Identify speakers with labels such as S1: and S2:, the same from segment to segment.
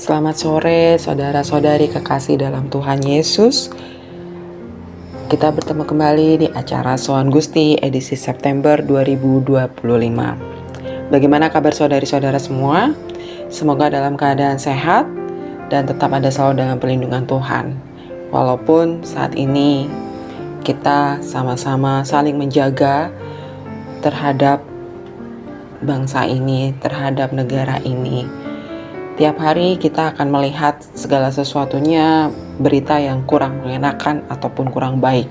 S1: Selamat sore saudara-saudari kekasih dalam Tuhan Yesus. Kita bertemu kembali di acara Soan Gusti edisi September 2025. Bagaimana kabar saudari-saudara semua? Semoga dalam keadaan sehat dan tetap ada selalu dalam perlindungan Tuhan. Walaupun saat ini kita sama-sama saling menjaga terhadap bangsa ini, terhadap negara ini. Tiap hari kita akan melihat segala sesuatunya berita yang kurang mengenakan ataupun kurang baik.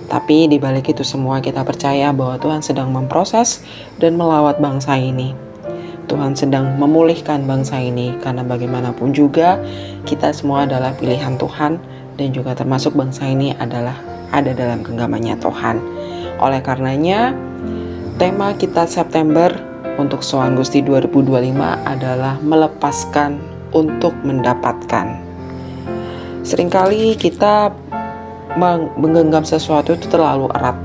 S1: Tapi di balik itu semua kita percaya bahwa Tuhan sedang memproses dan melawat bangsa ini. Tuhan sedang memulihkan bangsa ini karena bagaimanapun juga kita semua adalah pilihan Tuhan dan juga termasuk bangsa ini adalah ada dalam genggamannya Tuhan. Oleh karenanya tema kita September untuk Soan Gusti 2025 adalah melepaskan untuk mendapatkan. Seringkali kita menggenggam sesuatu itu terlalu erat.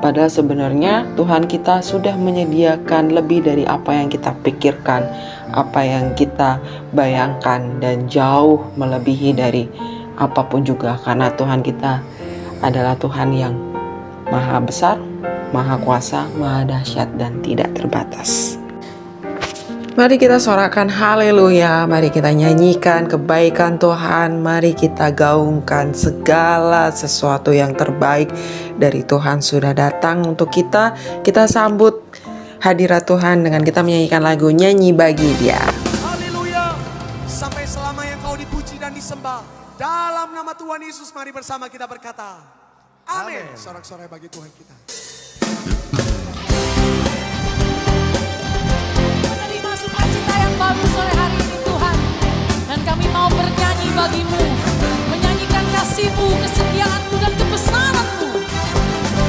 S1: Padahal sebenarnya Tuhan kita sudah menyediakan lebih dari apa yang kita pikirkan, apa yang kita bayangkan, dan jauh melebihi dari apapun juga. Karena Tuhan kita adalah Tuhan yang Maha Besar, Maha Kuasa, Maha Dahsyat, dan tidak terbatas. Mari kita sorakan haleluya, mari kita nyanyikan kebaikan Tuhan, mari kita gaungkan segala sesuatu yang terbaik dari Tuhan sudah datang untuk kita. Kita sambut hadirat Tuhan dengan kita menyanyikan lagu Nyanyi Bagi Dia.
S2: Haleluya, sampai selamanya Kau dipuji dan disembah. Dalam nama Tuhan Yesus mari bersama kita berkata amin. Sorak-sorai bagi Tuhan kita.
S3: Menerima sukacita yang baru sore hari ini Tuhan. Dan kami mau bernyanyi bagimu, menyanyikan kasih-Mu, kesetiaan-Mu dan kebesaran-Mu.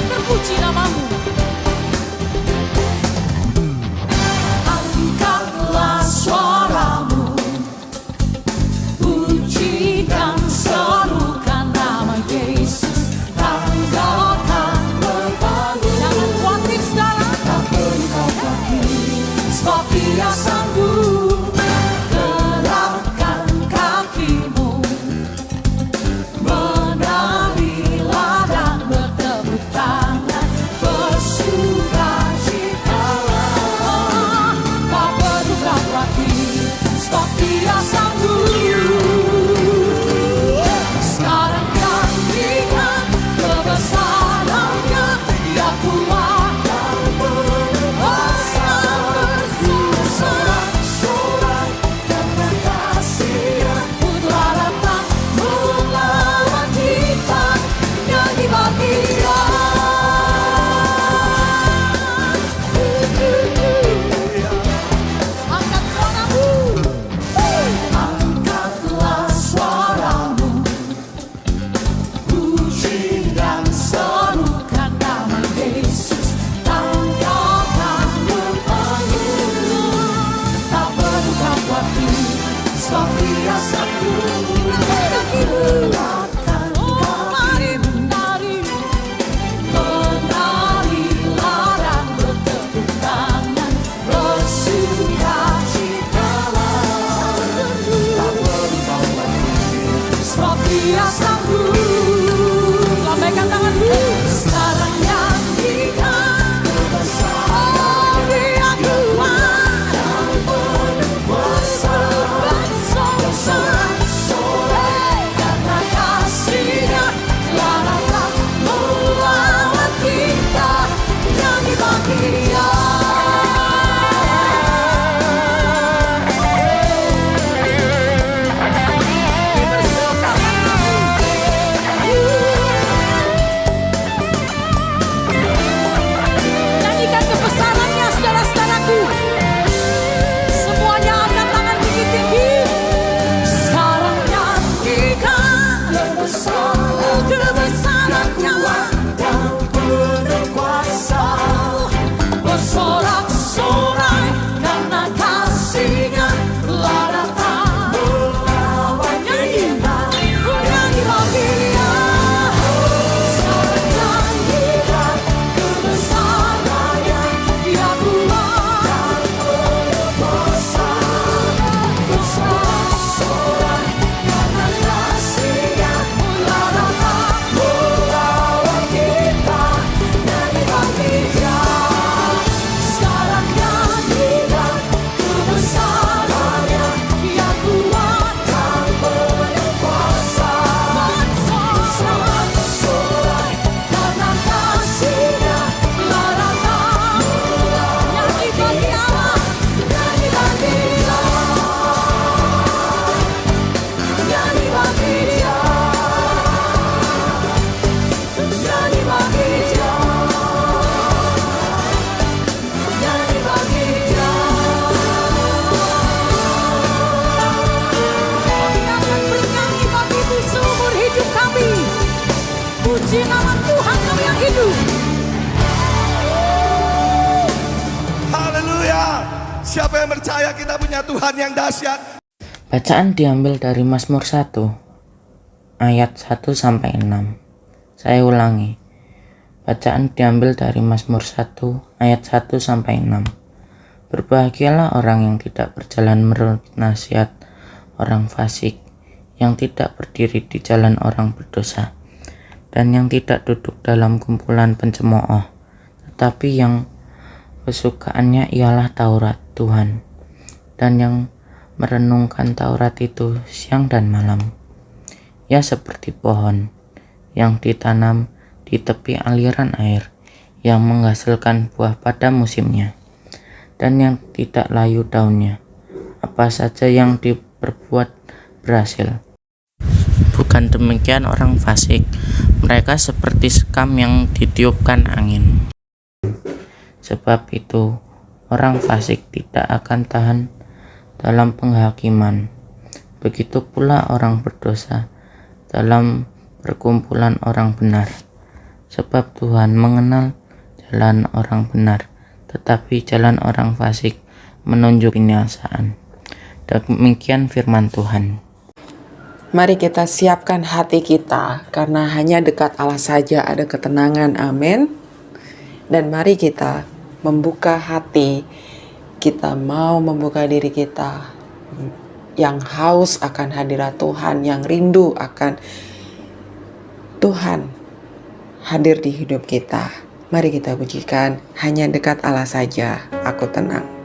S3: Terpuji nama-Mu. Angkatlah suaramu, puji dan serukan nama Yesus. Tanggalkan berbalu
S2: siapa yang percaya kita punya Tuhan yang dahsyat?
S4: Bacaan diambil dari Mazmur 1 ayat 1 sampai 6. Saya ulangi. Bacaan diambil dari Mazmur 1 ayat 1 sampai 6. Berbahagialah orang yang tidak berjalan menurut nasihat orang fasik, yang tidak berdiri di jalan orang berdosa, dan yang tidak duduk dalam kumpulan pencemooh, tetapi yang kesukaannya ialah Taurat Tuhan, dan yang merenungkan Taurat itu siang dan malam. Ia seperti pohon yang ditanam di tepi aliran air, yang menghasilkan buah pada musimnya, dan yang tidak layu daunnya. Apa saja yang diperbuat berhasil. Bukan demikian orang fasik, mereka seperti sekam yang ditiupkan angin. Sebab itu, orang fasik tidak akan tahan dalam penghakiman. Begitu pula orang berdosa dalam perkumpulan orang benar. Sebab Tuhan mengenal jalan orang benar, tetapi jalan orang fasik menunjuk binasaan. Demikian firman Tuhan.
S1: Mari kita siapkan hati kita, karena hanya dekat Allah saja ada ketenangan. Amin. Dan mari kita membuka hati, kita mau membuka diri kita yang haus akan hadirat Tuhan, yang rindu akan Tuhan hadir di hidup kita. Mari kita pujikan, hanya dekat Allah saja aku tenang.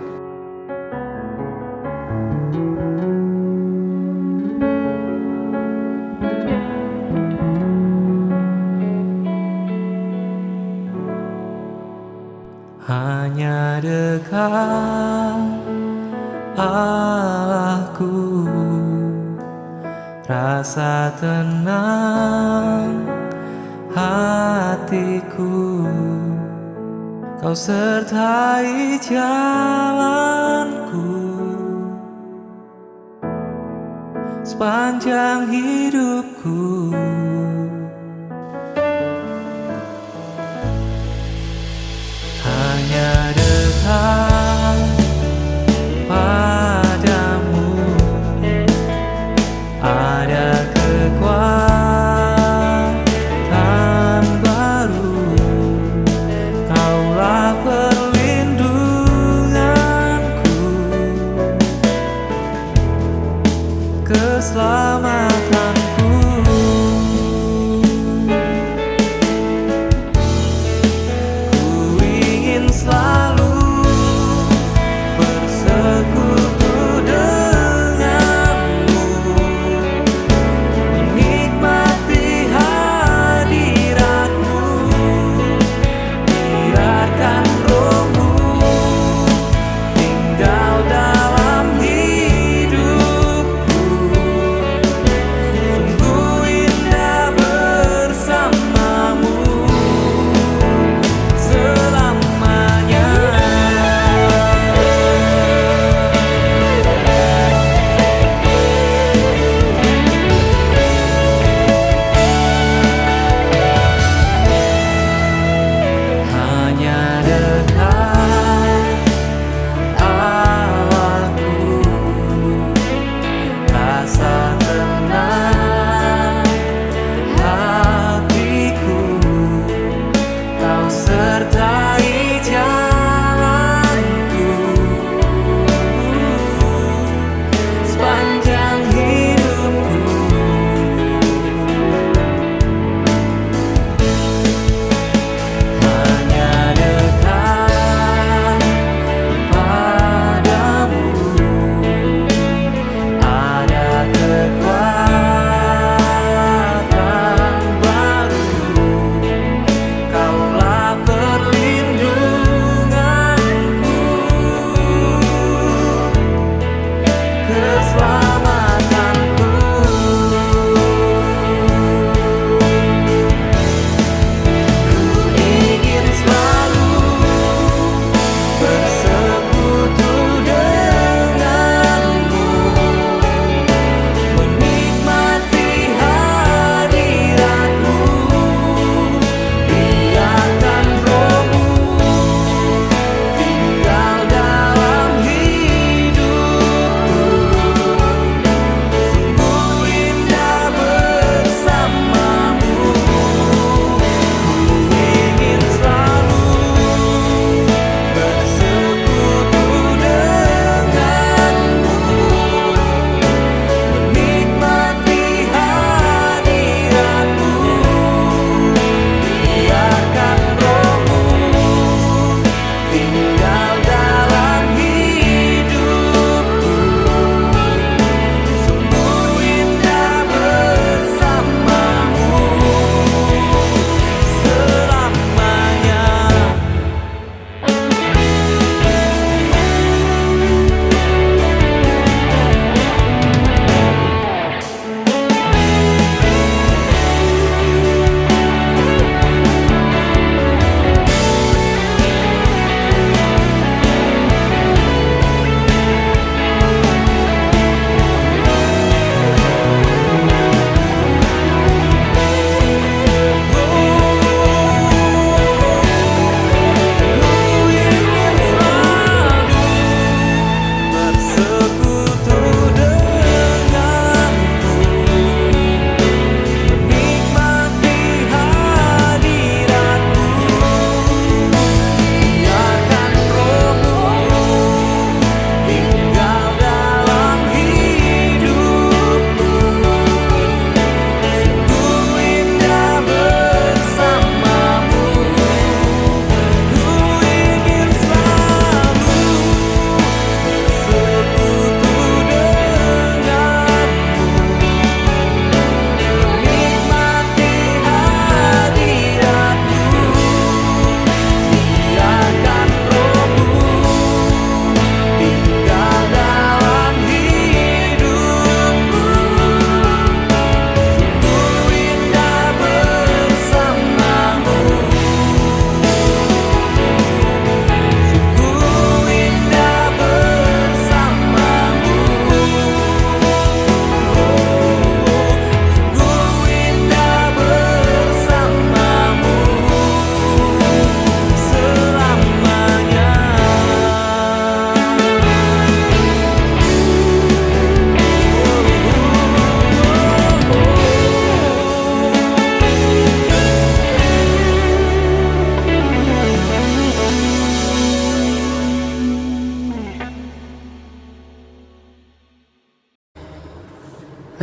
S5: Hanya dekat Allahku, rasa tenang hatiku. Kau sertai jalanku sepanjang hidupku. Hanya dekat padamu ada kekuatan baru. Kaulah perlindunganku, keselamatanku.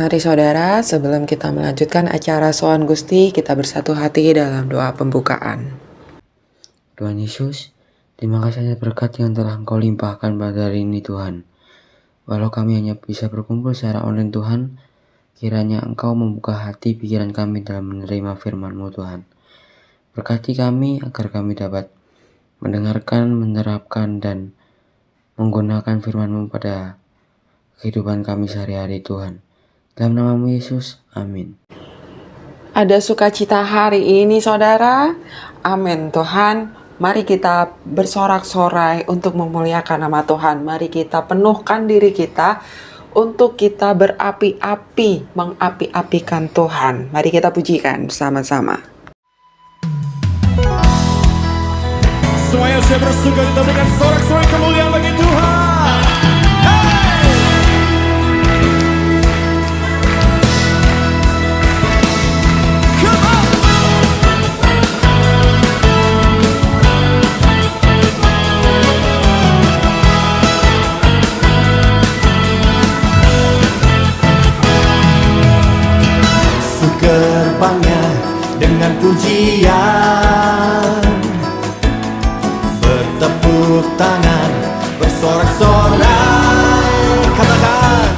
S1: Mari saudara, sebelum kita melanjutkan acara Soan Gusti, kita bersatu hati dalam doa pembukaan.
S6: Tuhan Yesus, terima kasih atas berkat yang telah Engkau limpahkan pada hari ini Tuhan. Walau kami hanya bisa berkumpul secara online Tuhan, kiranya Engkau membuka hati pikiran kami dalam menerima firman-Mu Tuhan. Berkati kami agar kami dapat mendengarkan, menerapkan, dan menggunakan firman-Mu pada kehidupan kami sehari-hari Tuhan. Dalam nama-Mu Yesus, amin.
S1: Ada sukacita hari ini saudara, amin Tuhan. Mari kita bersorak-sorai untuk memuliakan nama Tuhan. Mari kita penuhkan diri kita untuk kita berapi-api, mengapi-apikan Tuhan. Mari kita pujikan bersama-sama.
S2: Semuanya saya bersuka kita berikan sorak-sorai kemuliaan bagi Tuhan.
S7: Gerbangnya dengan pujian, bertepuk tangan, bersorak-sorai, katakan,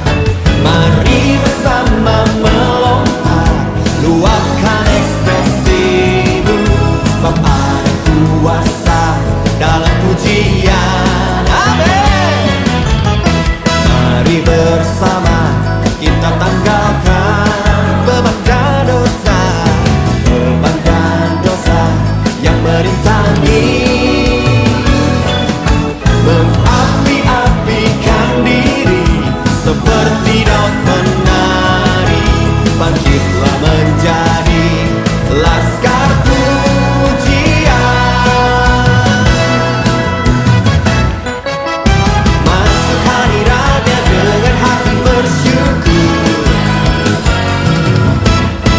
S7: mari bersama melompat, luapkan ekspresimu, sebab ada kuasa dalam pujian, amin. Mari bersama kita tanggalkan beban dan dosa yang merintangi, mengapi-apikan diri seperti daun menari, bangkitlah menjadi laskar pujian, masuk hadiratnya dengan hati bersyukur,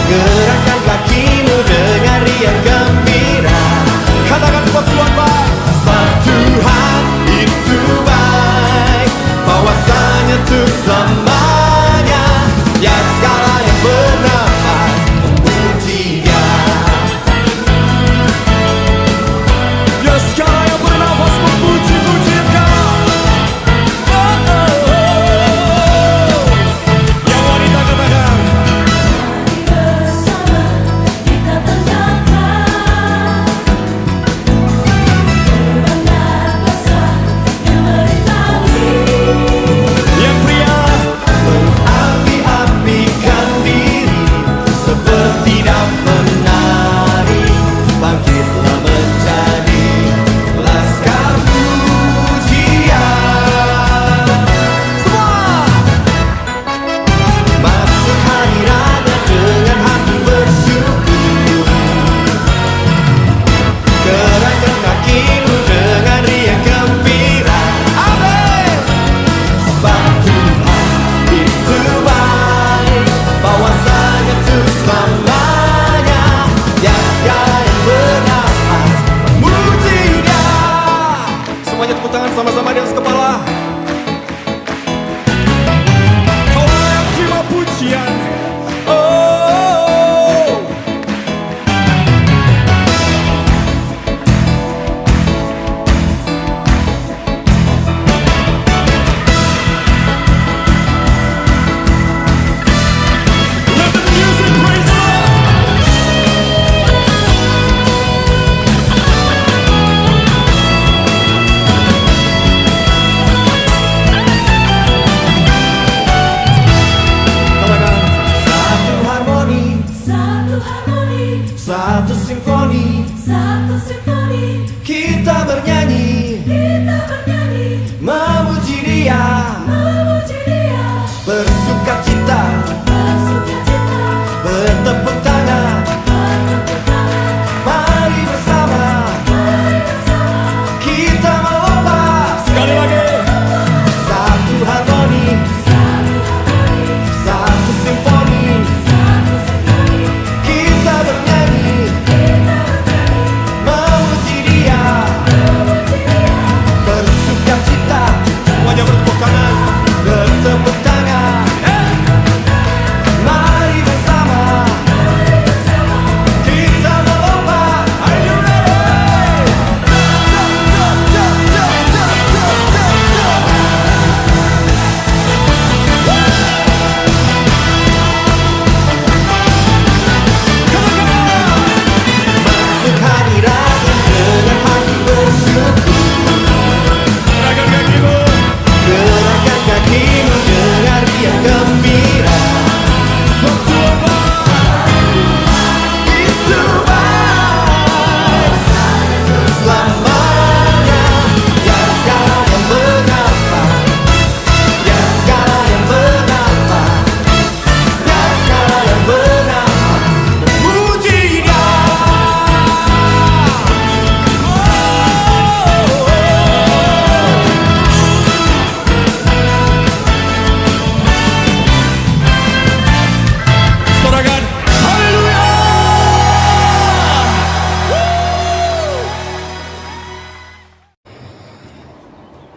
S7: gerakkan kakimu dengan riang gembira, katakan sebab Tuhan baik, sebab Tuhan itu baik, bahwasanya untuk selamanya, ya segala yang bernafas memuji Dia, ya segala yang bernafas memuji-muji Dia. Yang wanita katakan, yang pria mengapi-apikan diri seperti daun menari, bangkitlah menjadi laskar pujian. Semua masuk hadiratnya dengan hati bersyukur, gerakkan kakimu dengan riang gembira, amin. Sebab Tuhan itu baik, bahwasanya untuk selamanya, ya segala yang bernafas memuji Dia. Semuanya tepuk tangan sama-sama di atas kepala. Kau layak terima pujian. Oh, let the music praise the Lord.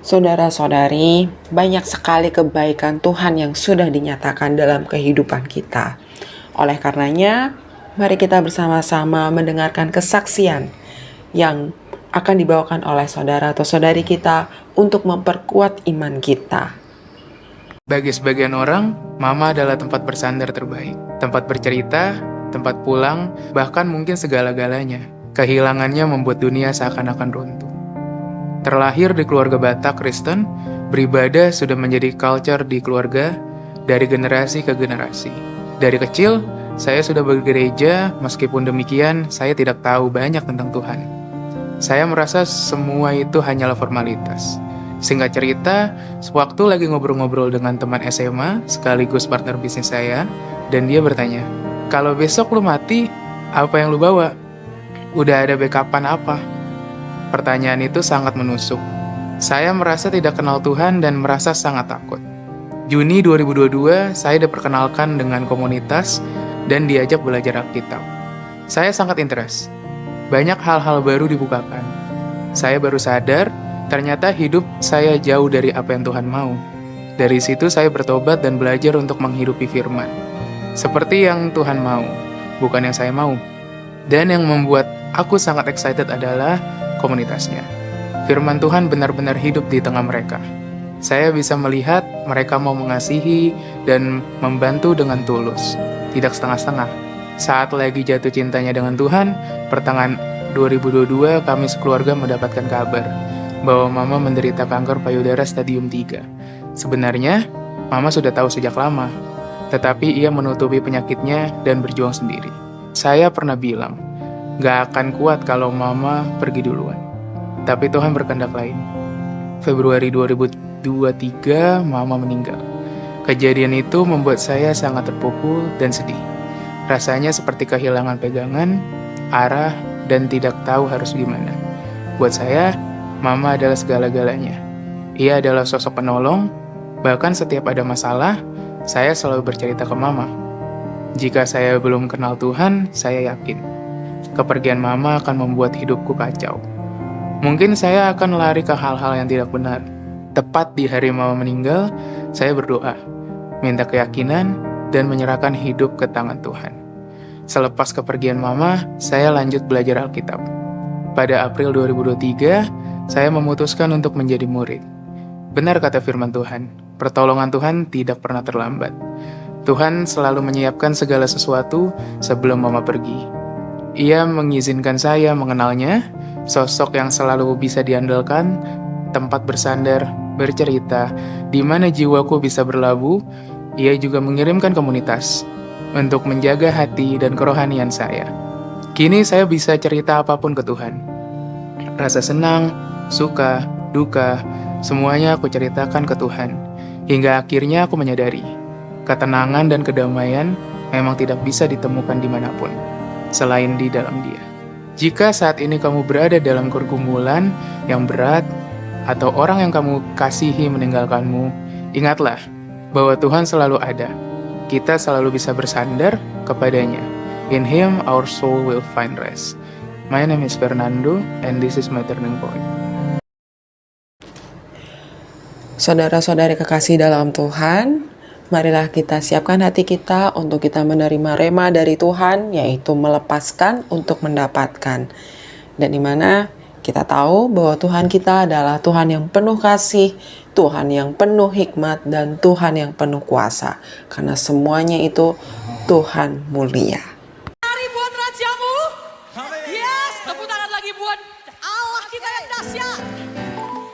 S1: Saudara-saudari, banyak sekali kebaikan Tuhan yang sudah dinyatakan dalam kehidupan kita. Oleh karenanya, mari kita bersama-sama mendengarkan kesaksian yang akan dibawakan oleh saudara atau saudari kita untuk memperkuat iman kita.
S8: Bagi sebagian orang, mama adalah tempat bersandar terbaik, tempat bercerita, tempat pulang, bahkan mungkin segala-galanya. Kehilangannya membuat dunia seakan-akan runtuh. Terlahir di keluarga Batak Kristen, beribadah sudah menjadi culture di keluarga dari generasi ke generasi. Dari kecil, saya sudah bergereja, meskipun demikian, saya tidak tahu banyak tentang Tuhan. Saya merasa semua itu hanyalah formalitas. Singkat cerita, sewaktu lagi ngobrol-ngobrol dengan teman SMA, sekaligus partner bisnis saya, dan dia bertanya, "Kalau besok lu mati, apa yang lu bawa? Udah ada backupan apa?" Pertanyaan itu sangat menusuk. Saya merasa tidak kenal Tuhan dan merasa sangat takut. Juni 2022, saya diperkenalkan dengan komunitas dan diajak belajar Alkitab. Saya sangat interest. Banyak hal-hal baru dibukakan. Saya baru sadar, ternyata hidup saya jauh dari apa yang Tuhan mau. Dari situ saya bertobat dan belajar untuk menghidupi firman. Seperti yang Tuhan mau, bukan yang saya mau. Dan yang membuat aku sangat excited adalah komunitasnya. Firman Tuhan benar-benar hidup di tengah mereka. Saya bisa melihat mereka mau mengasihi dan membantu dengan tulus, tidak setengah-setengah. Saat lagi jatuh cintanya dengan Tuhan, pertengahan 2022 kami sekeluarga mendapatkan kabar bahwa mama menderita kanker payudara stadium 3. Sebenarnya, mama sudah tahu sejak lama, tetapi ia menutupi penyakitnya dan berjuang sendiri. Saya pernah bilang, gak akan kuat kalau mama pergi duluan. Tapi Tuhan berkehendak lain. Februari 2023, mama meninggal. Kejadian itu membuat saya sangat terpukul dan sedih. Rasanya seperti kehilangan pegangan, arah, dan tidak tahu harus gimana. Buat saya, mama adalah segala-galanya. Ia adalah sosok penolong, bahkan setiap ada masalah, saya selalu bercerita ke mama. Jika saya belum kenal Tuhan, saya yakin kepergian mama akan membuat hidupku kacau. Mungkin saya akan lari ke hal-hal yang tidak benar. Tepat di hari mama meninggal, saya berdoa, minta keyakinan, dan menyerahkan hidup ke tangan Tuhan. Selepas kepergian mama, saya lanjut belajar Alkitab. Pada April 2023, saya memutuskan untuk menjadi murid. Benar kata firman Tuhan, pertolongan Tuhan tidak pernah terlambat. Tuhan selalu menyiapkan segala sesuatu sebelum mama pergi. Ia mengizinkan saya mengenalnya, sosok yang selalu bisa diandalkan, tempat bersandar, bercerita, di mana jiwaku bisa berlabuh. Ia juga mengirimkan komunitas untuk menjaga hati dan kerohanian saya. Kini saya bisa cerita apapun ke Tuhan. Rasa senang, suka, duka, semuanya aku ceritakan ke Tuhan. Hingga akhirnya aku menyadari, ketenangan dan kedamaian memang tidak bisa ditemukan dimanapun, selain di dalam Dia. Jika saat ini kamu berada dalam pergumulan yang berat, atau orang yang kamu kasihi meninggalkanmu, ingatlah bahwa Tuhan selalu ada. Kita selalu bisa bersandar kepadanya. In Him, our soul will find rest. My name is Fernando, and this is my turning point.
S1: Saudara-saudari kekasih dalam Tuhan, marilah kita siapkan hati kita untuk kita menerima rema dari Tuhan, yaitu melepaskan untuk mendapatkan. Dan dimana kita tahu bahwa Tuhan kita adalah Tuhan yang penuh kasih, Tuhan yang penuh hikmat, dan Tuhan yang penuh kuasa. Karena semuanya itu Tuhan mulia.
S3: Mari buat rajamu. Yes, tepuk tangan lagi buat Allah kita yang dahsyat.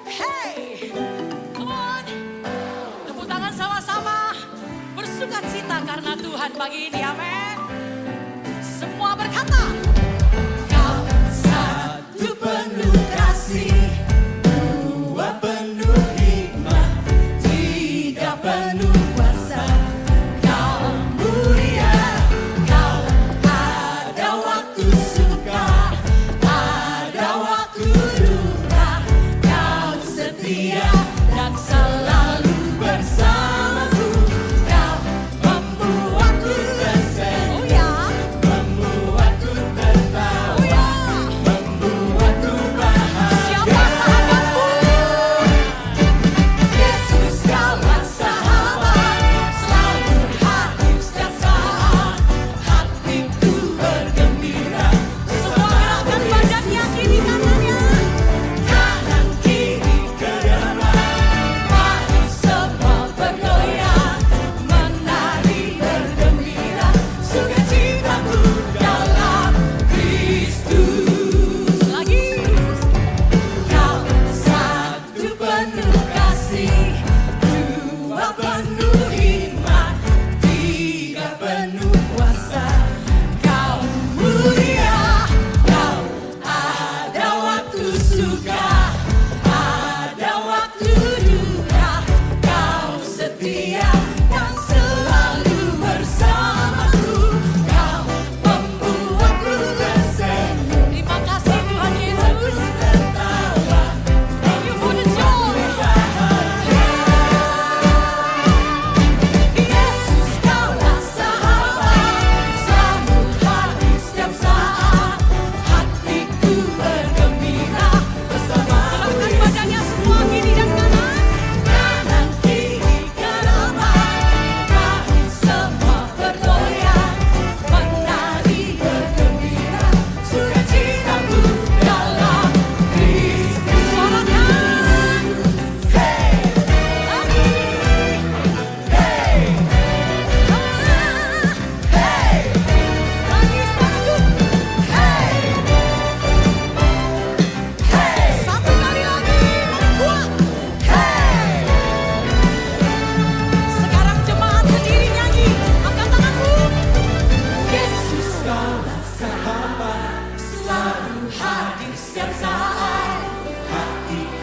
S3: Hey, come on. Tepuk tangan sama-sama. Bersuka cita karena Tuhan pagi ini, amin. Semua berkata, Kau satu penuh kasih, dua penuh hikmat, tiga penuh kuasa. Kau mulia, kau ada waktu suka, ada waktu duka. Kau setia dan selalu bersamaku. Kau membuatku tersenyum.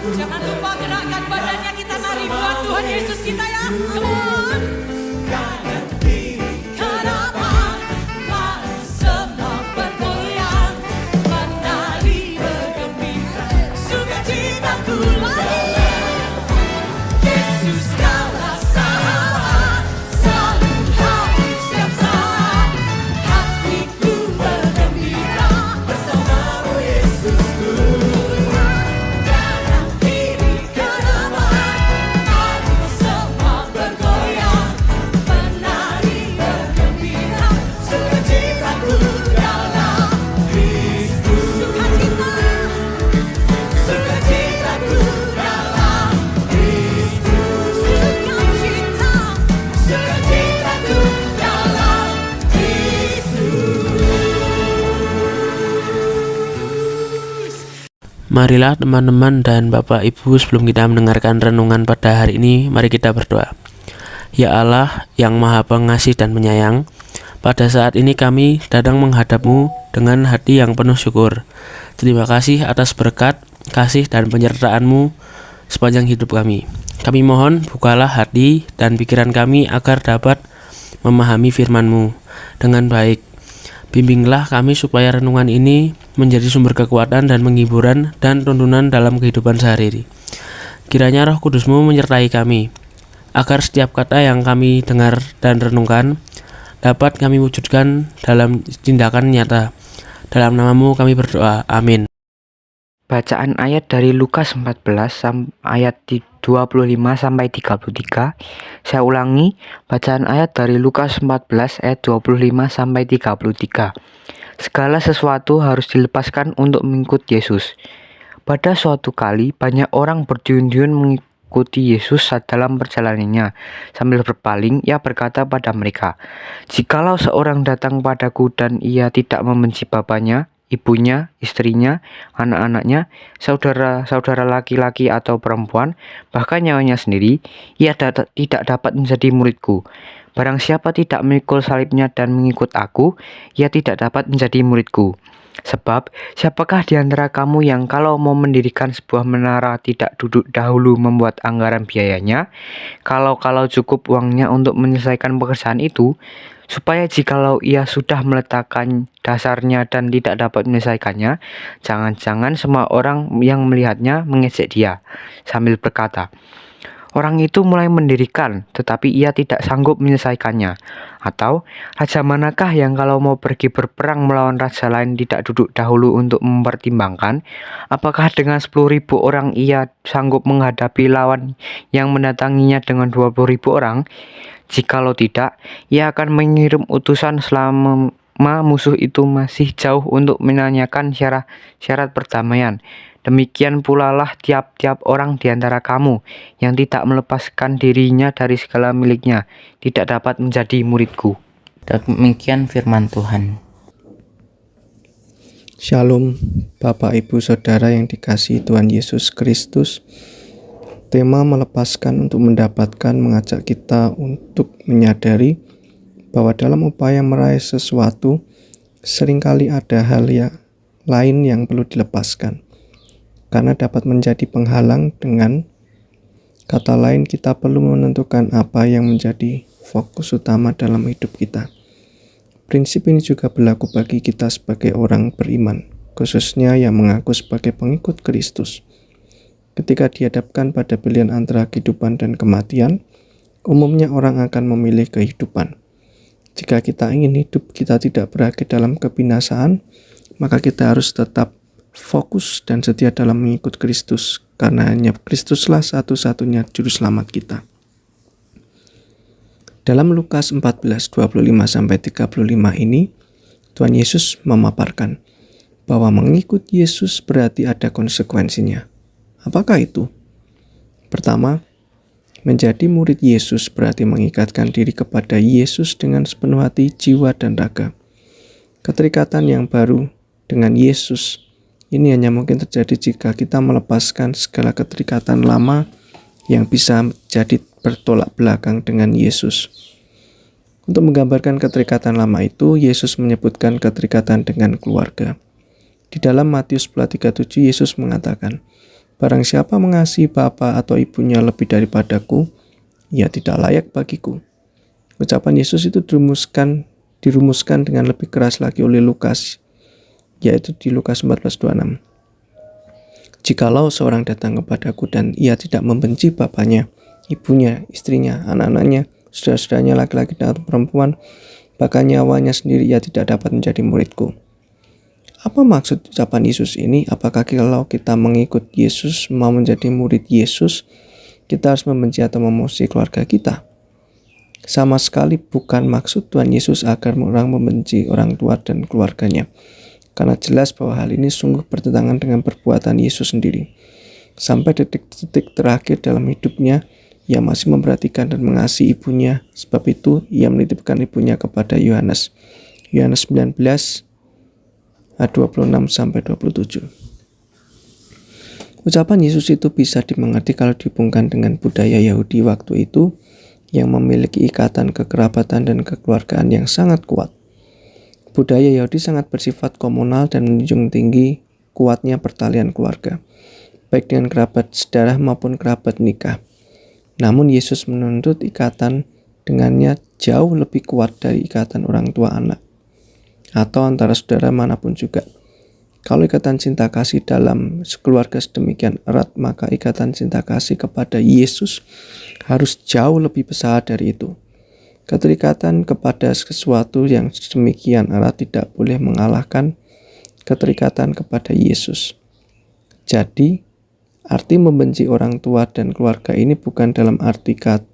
S3: Jangan lupa gerakkan badannya, kita nari buat Tuhan Yesus kita ya. Come on. Kanan semua bergoyang, menari bergembira, sukacitaku lagi. Yesus kaulah sahabat, selalu hadir setiap saat. Hatiku bergembira bersamamu Yesusku. Kanan kiri kanan, mari semua bergoyang, menari bergembira, sukacitaku dalam Kristus. Sukacita, sukacitaku dalam Kristus. Sukacita, sukacitaku dalam Kristus.
S9: Marilah teman-teman dan Bapak Ibu, sebelum kita mendengarkan renungan pada hari ini, mari kita berdoa. Ya Allah yang Maha Pengasih dan Penyayang, pada saat ini kami datang menghadap-Mu dengan hati yang penuh syukur. Terima kasih atas berkat, kasih dan penyertaan-Mu sepanjang hidup kami. Kami mohon bukalah hati dan pikiran kami agar dapat memahami firman-Mu dengan baik. Bimbinglah kami supaya renungan ini menjadi sumber kekuatan dan penghiburan dan tuntunan dalam kehidupan sehari-hari. Kiranya Roh Kudus-Mu menyertai kami, agar setiap kata yang kami dengar dan renungkan dapat kami wujudkan dalam tindakan nyata. Dalam nama-Mu kami berdoa, amin.
S6: Bacaan ayat dari Lukas 14 ayat 25 sampai 33. Saya ulangi, bacaan ayat dari Lukas 14 ayat 25 sampai 33. Segala sesuatu harus dilepaskan untuk mengikut Yesus. Pada suatu kali banyak orang berduyun-duyun mengikuti Yesus saat dalam perjalanannya. Sambil berpaling, ia berkata pada mereka, "Jikalau seorang datang padaku dan ia tidak membenci bapaknya, ibunya, istrinya, anak-anaknya, saudara-saudara laki-laki atau perempuan, bahkan nyawanya sendiri, ia tidak dapat menjadi muridku. Barang siapa tidak memikul salibnya dan mengikut aku, ia tidak dapat menjadi muridku. Sebab, siapakah di antara kamu yang kalau mau mendirikan sebuah menara tidak duduk dahulu membuat anggaran biayanya, kalau cukup uangnya untuk menyelesaikan pekerjaan itu, supaya jikalau ia sudah meletakkan dasarnya dan tidak dapat menyelesaikannya, jangan-jangan semua orang yang melihatnya mengejek dia, sambil berkata, orang itu mulai mendirikan, tetapi ia tidak sanggup menyelesaikannya. Atau, raja manakah yang kalau mau pergi berperang melawan raja lain tidak duduk dahulu untuk mempertimbangkan, apakah dengan 10.000 orang ia sanggup menghadapi lawan yang mendatanginya dengan 20.000 orang? Jikalau tidak, ia akan mengirim utusan selama musuh itu masih jauh untuk menanyakan syarat perdamaian. Demikian pula lah tiap-tiap orang di antara kamu yang tidak melepaskan dirinya dari segala miliknya, tidak dapat menjadi muridku."
S4: Demikian firman Tuhan.
S10: Shalom, Bapak Ibu Saudara yang dikasihi Tuhan Yesus Kristus. Tema melepaskan untuk mendapatkan mengajak kita untuk menyadari bahwa dalam upaya meraih sesuatu, seringkali ada hal yang lain yang perlu dilepaskan, karena dapat menjadi penghalang. Dengan kata lain, kita perlu menentukan apa yang menjadi fokus utama dalam hidup kita. Prinsip ini juga berlaku bagi kita sebagai orang beriman, khususnya yang mengaku sebagai pengikut Kristus. Ketika dihadapkan pada pilihan antara kehidupan dan kematian, umumnya orang akan memilih kehidupan. Jika kita ingin hidup kita tidak berakhir dalam kebinasaan, maka kita harus tetap fokus dan setia dalam mengikut Kristus, karena hanya Kristuslah satu-satunya juru selamat kita. Dalam Lukas 14:25-35 ini, Tuhan Yesus memaparkan bahwa mengikut Yesus berarti ada konsekuensinya. Apakah itu? Pertama, menjadi murid Yesus berarti mengikatkan diri kepada Yesus dengan sepenuh hati, jiwa, dan raga. Keterikatan yang baru dengan Yesus ini hanya mungkin terjadi jika kita melepaskan segala keterikatan lama yang bisa jadi bertolak belakang dengan Yesus. Untuk menggambarkan keterikatan lama itu, Yesus menyebutkan keterikatan dengan keluarga. Di dalam Matius 10:37, Yesus mengatakan, Barang siapa mengasihi bapa atau ibunya lebih daripadaku, ia tidak layak bagiku. Ucapan Yesus itu dirumuskan dengan lebih keras lagi oleh Lukas, yaitu di Lukas 14:26. Jikalau seorang datang kepadaku dan ia tidak membenci bapaknya, ibunya, istrinya, anak-anaknya, saudara-saudaranya laki-laki dan perempuan, bahkan nyawanya sendiri, ia tidak dapat menjadi muridku. Apa maksud ucapan Yesus ini? Apakah kalau kita mengikut Yesus, mau menjadi murid Yesus, kita harus membenci atau memusuhi keluarga kita? Sama sekali bukan maksud Tuhan Yesus agar orang membenci orang tua dan keluarganya. Karena jelas bahwa hal ini sungguh bertentangan dengan perbuatan Yesus sendiri. Sampai detik-detik terakhir dalam hidupnya, ia masih memperhatikan dan mengasihi ibunya. Sebab itu, ia menitipkan ibunya kepada Yohanes. Yohanes 19 ayat 26-27. Ucapan Yesus itu bisa dimengerti kalau dihubungkan dengan budaya Yahudi waktu itu yang memiliki ikatan kekerabatan dan kekeluargaan yang sangat kuat. Budaya Yahudi sangat bersifat komunal dan menjunjung tinggi kuatnya pertalian keluarga, baik dengan kerabat sedarah maupun kerabat nikah. Namun Yesus menuntut ikatan dengannya jauh lebih kuat dari ikatan orang tua anak, atau antara saudara manapun juga. Kalau ikatan cinta kasih dalam sekeluarga sedemikian erat, maka ikatan cinta kasih kepada Yesus harus jauh lebih besar dari itu. Keterikatan kepada sesuatu yang sedemikian erat tidak boleh mengalahkan keterikatan kepada Yesus. Jadi, arti membenci orang tua dan keluarga ini bukan dalam arti kata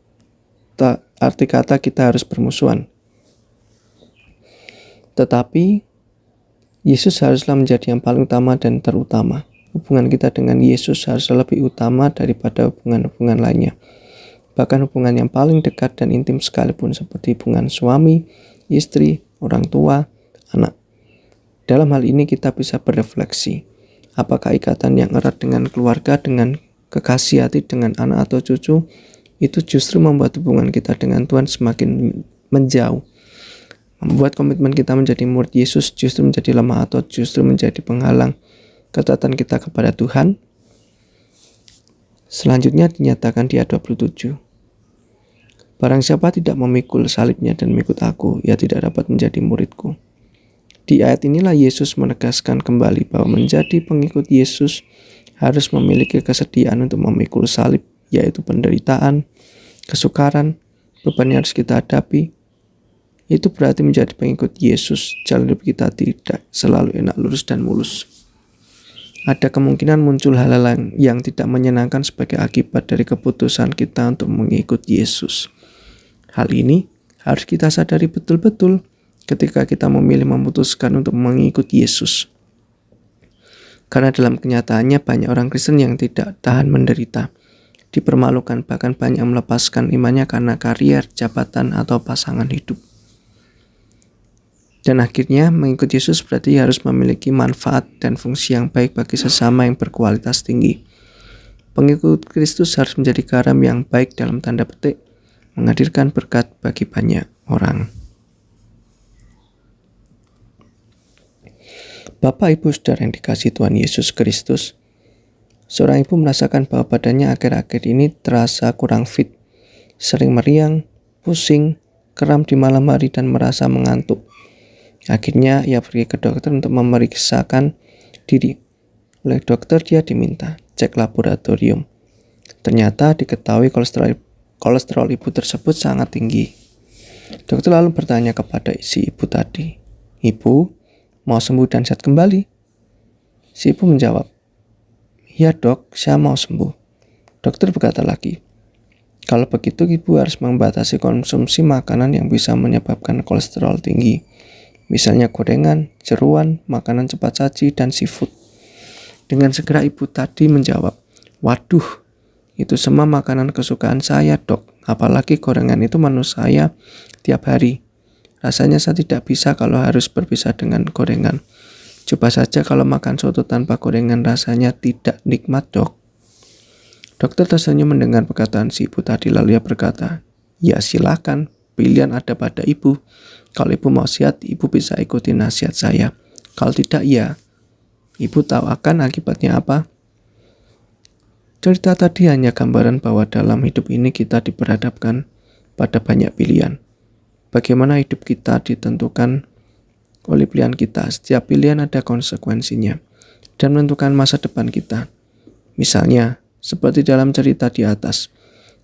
S10: kita harus bermusuhan. Tetapi Yesus haruslah menjadi yang paling utama dan terutama. Hubungan kita dengan Yesus haruslah lebih utama daripada hubungan-hubungan lainnya. Bahkan hubungan yang paling dekat dan intim sekalipun, seperti hubungan suami, istri, orang tua, anak. Dalam hal ini kita bisa berefleksi. Apakah ikatan yang erat dengan keluarga, dengan kekasih hati, dengan anak atau cucu, itu justru membuat hubungan kita dengan Tuhan semakin menjauh. Membuat komitmen kita menjadi murid Yesus justru menjadi lemah atau justru menjadi penghalang ketaatan kita kepada Tuhan. Selanjutnya dinyatakan di ayat 27. Barang siapa tidak memikul salibnya dan mengikut aku, ia tidak dapat menjadi muridku. Di ayat inilah Yesus menegaskan kembali bahwa menjadi pengikut Yesus harus memiliki kesediaan untuk memikul salib, yaitu penderitaan, kesukaran, beban yang harus kita hadapi. Itu berarti menjadi pengikut Yesus, jalan hidup kita tidak selalu enak, lurus, dan mulus. Ada kemungkinan muncul hal-hal yang tidak menyenangkan sebagai akibat dari keputusan kita untuk mengikut Yesus. Hal ini harus kita sadari betul-betul ketika kita memilih memutuskan untuk mengikut Yesus. Karena dalam kenyataannya banyak orang Kristen yang tidak tahan menderita, dipermalukan, bahkan banyak melepaskan imannya karena karier, jabatan, atau pasangan hidup. Dan akhirnya mengikut Yesus berarti harus memiliki manfaat dan fungsi yang baik bagi sesama yang berkualitas tinggi. Pengikut Kristus harus menjadi garam yang baik dalam tanda petik, menghadirkan berkat bagi banyak orang. Bapak, Ibu, Saudara yang dikasihi Tuhan Yesus Kristus, seorang ibu merasakan bahwa badannya akhir-akhir ini terasa kurang fit, sering meriang, pusing, kram di malam hari, dan merasa mengantuk. Akhirnya ia pergi ke dokter untuk memeriksakan diri. Oleh dokter dia diminta cek laboratorium. Ternyata diketahui kolesterol ibu tersebut sangat tinggi. Dokter lalu bertanya kepada si ibu tadi, "Ibu, mau sembuh dan sehat kembali?" Si ibu menjawab, "Ya dok, saya mau sembuh." Dokter berkata lagi, "Kalau begitu ibu harus membatasi konsumsi makanan yang bisa menyebabkan kolesterol tinggi. Misalnya gorengan, jeruan, makanan cepat saji, dan seafood." Dengan segera ibu tadi menjawab, "Waduh, itu semua makanan kesukaan saya dok. Apalagi gorengan itu menu saya tiap hari. Rasanya saya tidak bisa kalau harus berpisah dengan gorengan. Coba saja kalau makan soto tanpa gorengan, rasanya tidak nikmat dok." Dokter tersenyum mendengar perkataan si ibu tadi, lalu ia berkata, "Ya silakan, pilihan ada pada ibu. Kalau ibu mau sehat, ibu bisa ikuti nasihat saya. Kalau tidak, ya, ibu tahu akan akibatnya apa." Cerita tadi hanya gambaran bahwa dalam hidup ini kita diperhadapkan pada banyak pilihan. Bagaimana hidup kita ditentukan oleh pilihan kita. Setiap pilihan ada konsekuensinya dan menentukan masa depan kita. Misalnya, seperti dalam cerita di atas,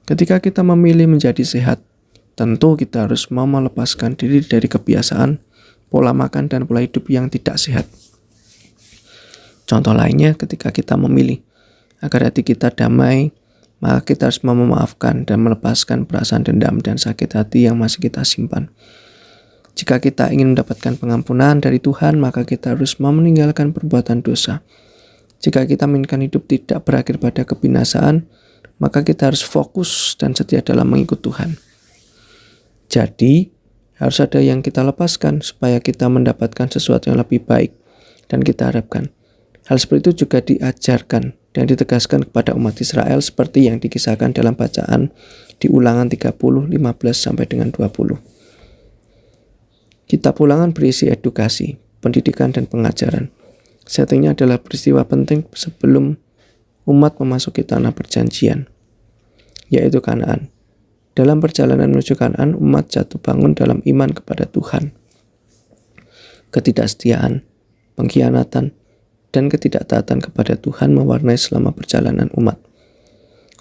S10: ketika kita memilih menjadi sehat, tentu kita harus mau melepaskan diri dari kebiasaan, pola makan, dan pola hidup yang tidak sehat. Contoh lainnya, ketika kita memilih agar hati kita damai, maka kita harus mau memaafkan dan melepaskan perasaan dendam dan sakit hati yang masih kita simpan. Jika kita ingin mendapatkan pengampunan dari Tuhan, maka kita harus mau meninggalkan perbuatan dosa. Jika kita menginginkan hidup tidak berakhir pada kebinasaan, maka kita harus fokus dan setia dalam mengikut Tuhan. Jadi, harus ada yang kita lepaskan supaya kita mendapatkan sesuatu yang lebih baik dan kita harapkan. Hal seperti itu juga diajarkan dan ditegaskan kepada umat Israel seperti yang dikisahkan dalam bacaan di Ulangan 30, 15 sampai dengan 20. Kitab Ulangan berisi edukasi, pendidikan, dan pengajaran. Settingnya adalah peristiwa penting sebelum umat memasuki tanah perjanjian, yaitu Kanaan. Dalam perjalanan menuju Kanaan, umat jatuh bangun dalam iman kepada Tuhan. Ketidaksetiaan, pengkhianatan, dan ketidaktaatan kepada Tuhan mewarnai selama perjalanan umat.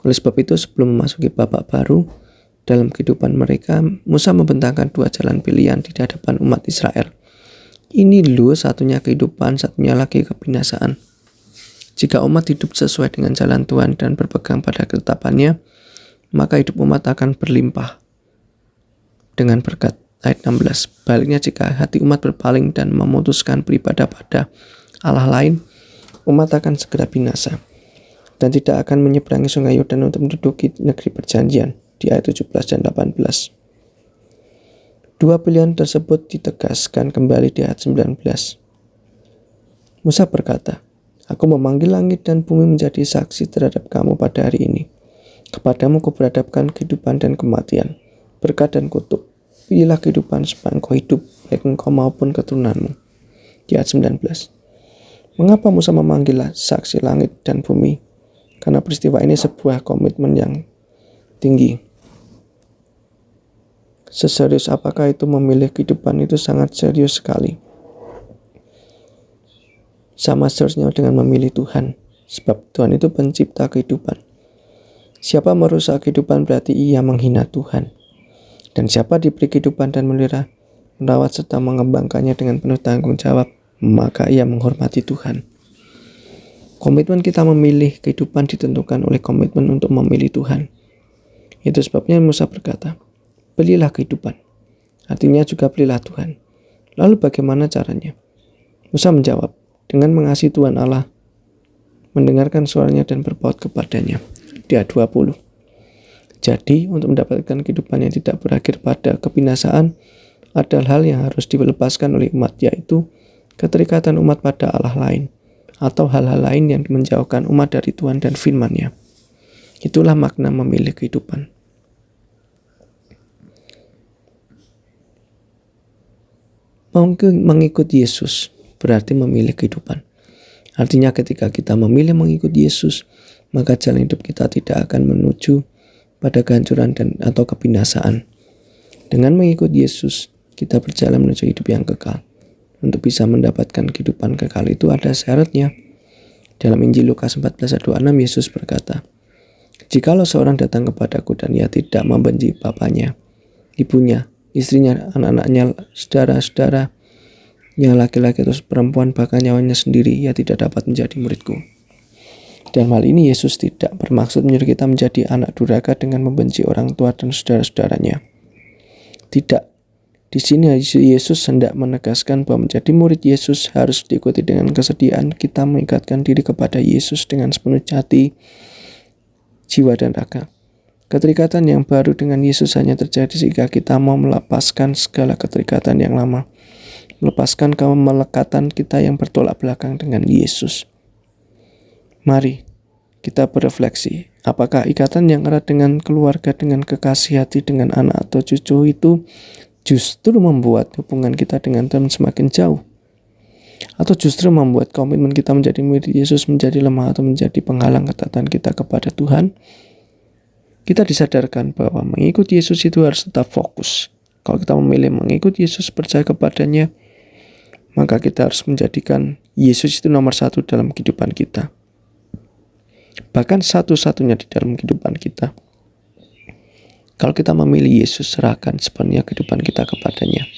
S10: Oleh sebab itu, sebelum memasuki babak baru dalam kehidupan mereka, Musa membentangkan 2 jalan pilihan di hadapan umat Israel. Ini loh satunya kehidupan, satunya lagi kebinasaan. Jika umat hidup sesuai dengan jalan Tuhan dan berpegang pada ketetapannya, maka hidup umat akan berlimpah dengan berkat. Ayat 16. Baliknya, jika hati umat berpaling dan memutuskan beribadah pada Allah lain, umat akan segera binasa dan tidak akan menyeberangi sungai Yordan untuk menduduki negeri perjanjian di ayat 17 dan 18. 2 pilihan tersebut ditegaskan kembali di ayat 19. Musa berkata, "Aku memanggil langit dan bumi menjadi saksi terhadap kamu pada hari ini. Kepadamu kuberhadapkan kehidupan dan kematian, berkat dan kutuk. Pilihlah kehidupan supaya engkau hidup, baik engkau maupun keturunanmu." Di ayat 19. Mengapa Musa memanggil saksi langit dan bumi? Karena peristiwa ini sebuah komitmen yang tinggi. Seserius apakah itu memilih kehidupan, itu sangat serius sekali. Sama seriusnya dengan memilih Tuhan, sebab Tuhan itu pencipta kehidupan. Siapa merusak kehidupan berarti ia menghina Tuhan. Dan siapa diberi kehidupan dan merawat serta mengembangkannya dengan penuh tanggung jawab, maka ia menghormati Tuhan. Komitmen kita memilih kehidupan ditentukan oleh komitmen untuk memilih Tuhan. Itu sebabnya Musa berkata, "Pilihlah kehidupan." Artinya juga pilihlah Tuhan. Lalu bagaimana caranya? Musa menjawab, dengan mengasihi Tuhan Allah, mendengarkan suaranya dan berpaut kepadanya. Di ayat 20. Jadi, untuk mendapatkan kehidupan yang tidak berakhir pada kebinasaan, ada hal yang harus dilepaskan oleh umat, yaitu keterikatan umat pada Allah lain, atau hal-hal lain yang menjauhkan umat dari Tuhan dan firman-Nya. Itulah makna memilih kehidupan. Mengikut Yesus berarti memilih kehidupan. Artinya ketika kita memilih mengikut Yesus, maka jalan hidup kita tidak akan menuju pada kehancuran atau kebinasaan. Dengan mengikut Yesus, kita berjalan menuju hidup yang kekal. Untuk bisa mendapatkan kehidupan kekal itu ada syaratnya. Dalam Injil Lukas 14 ayat 26, Yesus berkata, "Jikalau seorang datang kepadaku dan ia tidak membenci bapaknya, ibunya, istrinya, anak-anaknya, saudara-saudaranya laki-laki atau perempuan, bahkan nyawanya sendiri, ia tidak dapat menjadi muridku." Dalam hal ini Yesus tidak bermaksud menyuruh kita menjadi anak durhaka dengan membenci orang tua dan saudara-saudaranya. Tidak. Di sini Yesus hendak menegaskan bahwa menjadi murid Yesus harus diikuti dengan kesediaan kita mengikatkan diri kepada Yesus dengan sepenuh hati, jiwa, dan raga. Keterikatan yang baru dengan Yesus hanya terjadi jika kita mau melepaskan segala keterikatan yang lama, melepaskan kemelekatan kita yang bertolak belakang dengan Yesus. Mari kita berefleksi, apakah ikatan yang erat dengan keluarga, dengan kekasih hati, dengan anak atau cucu itu justru membuat hubungan kita dengan Tuhan semakin jauh? Atau justru membuat komitmen kita menjadi murid Yesus menjadi lemah atau menjadi penghalang ketaatan kita kepada Tuhan? Kita disadarkan bahwa mengikuti Yesus itu harus tetap fokus. Kalau kita memilih mengikuti Yesus, percaya kepadanya, maka kita harus menjadikan Yesus itu nomor satu dalam kehidupan kita. Bahkan satu-satunya di dalam kehidupan kita. Kalau kita memilih Yesus, serahkan sepenuhnya kehidupan kita kepadanya.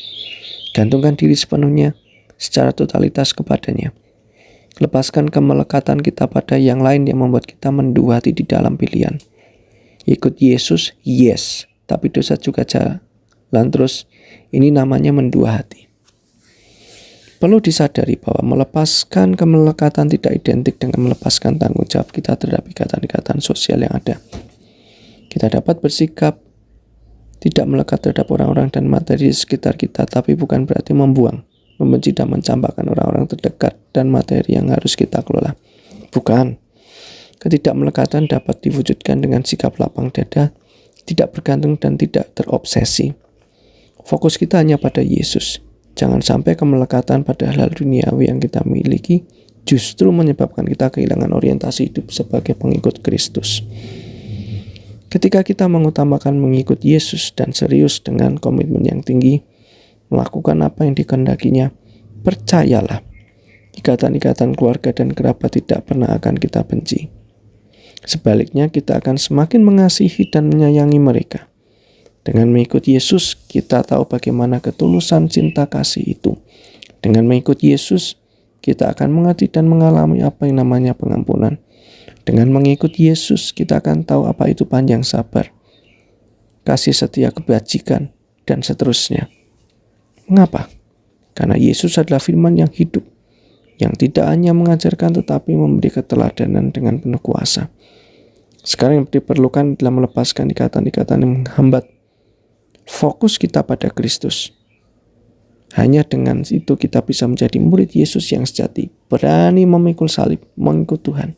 S10: Gantungkan diri sepenuhnya secara totalitas kepadanya. Lepaskan kemelekatan kita pada yang lain yang membuat kita mendua hati di dalam pilihan. Ikut Yesus, yes, tapi dosa juga jalan terus. Ini namanya mendua hati. Perlu disadari bahwa melepaskan kemelekatan tidak identik dengan melepaskan tanggung jawab kita terhadap ikatan-ikatan sosial yang ada. Kita dapat bersikap tidak melekat terhadap orang-orang dan materi di sekitar kita, tapi bukan berarti membuang, membenci dan mencampakkan orang-orang terdekat dan materi yang harus kita kelola. Bukan. Ketidakmelekatan dapat diwujudkan dengan sikap lapang dada, tidak bergantung dan tidak terobsesi. Fokus kita hanya pada Yesus. Jangan sampai kemelekatan pada hal duniawi yang kita miliki justru menyebabkan kita kehilangan orientasi hidup sebagai pengikut Kristus. Ketika kita mengutamakan mengikut Yesus dan serius dengan komitmen yang tinggi, melakukan apa yang dikehendakinya, percayalah, ikatan-ikatan keluarga dan kerabat tidak pernah akan kita benci. Sebaliknya, kita akan semakin mengasihi dan menyayangi mereka. Dengan mengikuti Yesus, kita tahu bagaimana ketulusan cinta kasih itu. Dengan mengikuti Yesus, kita akan mengerti dan mengalami apa yang namanya pengampunan. Dengan mengikuti Yesus, kita akan tahu apa itu panjang sabar, kasih setia kebajikan, dan seterusnya. Mengapa? Karena Yesus adalah firman yang hidup, yang tidak hanya mengajarkan tetapi memberi keteladanan dengan penuh kuasa. Sekarang yang diperlukan adalah melepaskan ikatan-ikatan yang menghambat fokus kita pada Kristus. Hanya dengan itu kita bisa menjadi murid Yesus yang sejati, berani memikul salib, mengikut Tuhan.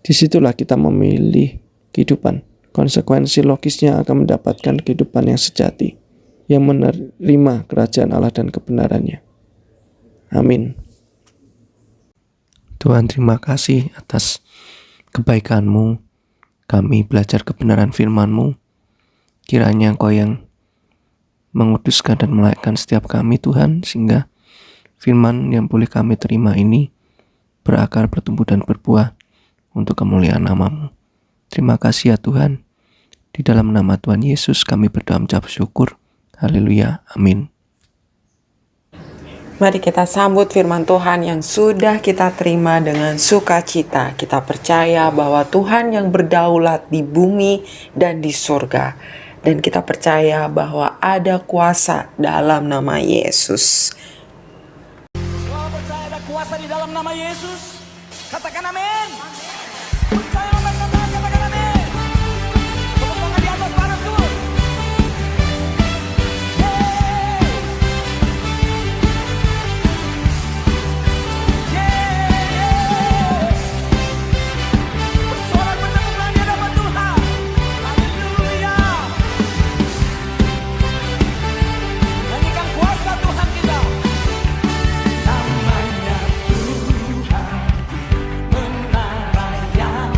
S10: Disitulah kita memilih kehidupan. Konsekuensi logisnya akan mendapatkan kehidupan yang sejati, yang menerima kerajaan Allah dan kebenarannya. Amin. Tuhan, terima kasih atas kebaikan-Mu. Kami belajar kebenaran firman-Mu. Kiranya Engkau yang menguduskan dan melayakkan setiap kami, Tuhan, sehingga firman yang boleh kami terima ini berakar, bertumbuh, dan berbuah untuk kemuliaan nama-Mu. Terima kasih ya Tuhan. Di dalam nama Tuhan Yesus kami berdoa mengucap syukur. Haleluya. Amin.
S1: Mari kita sambut firman Tuhan yang sudah kita terima dengan sukacita. Kita percaya bahwa Tuhan yang berdaulat di bumi dan di surga. Dan kita percaya bahwa ada kuasa dalam nama Yesus.
S2: Kalau percaya ada kuasa di dalam nama Yesus, katakan amin. Percaya katakan amin. Tepuk tangan di atas bareng dulu. Bersorak bertepuk tangan di hadapan Tuhan. Haleluya. Nyanyikan kuasa Tuhan kita. Namanya Tuhan, menara yang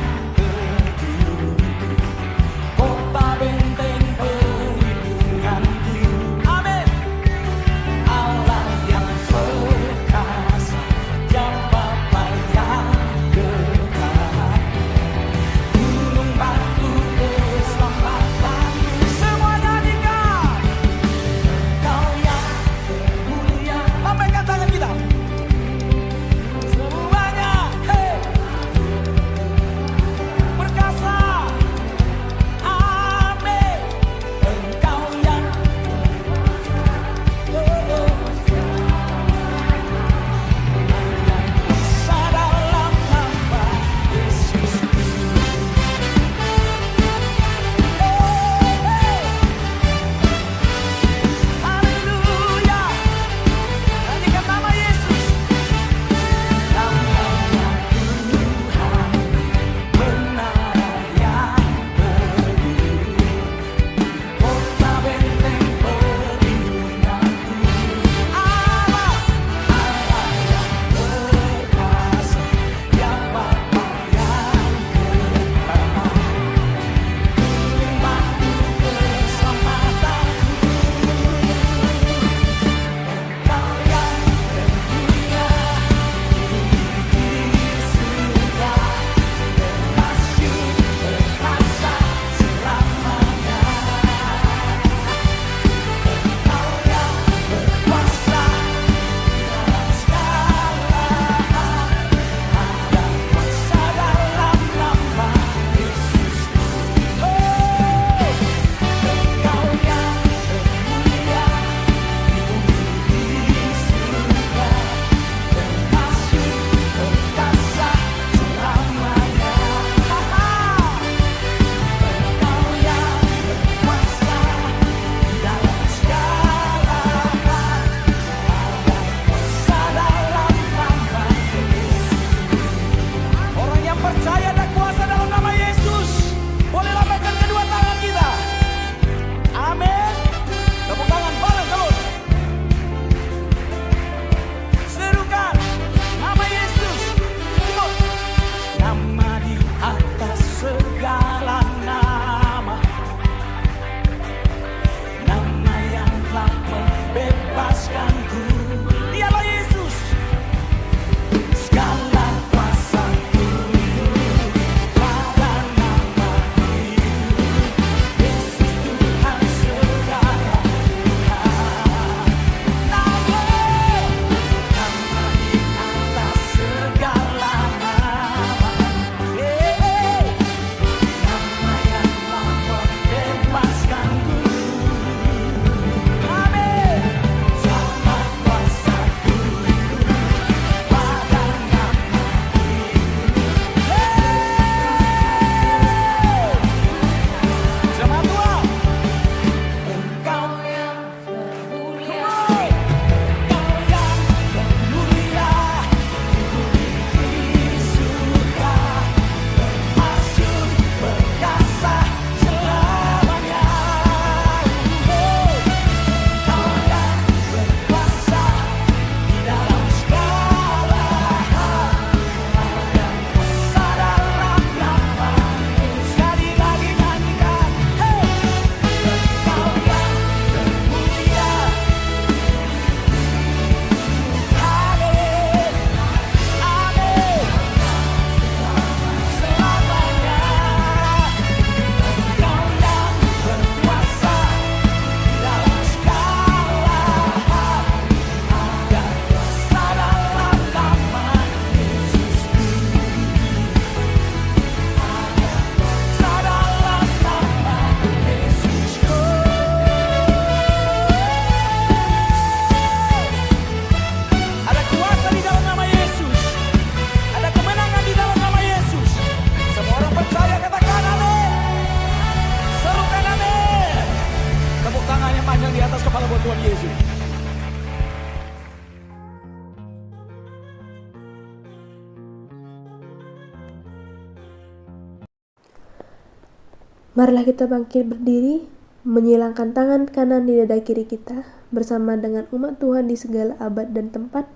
S11: Marilah kita bangkit berdiri, menyilangkan tangan kanan di dada kiri kita, bersama dengan umat Tuhan di segala abad dan tempat.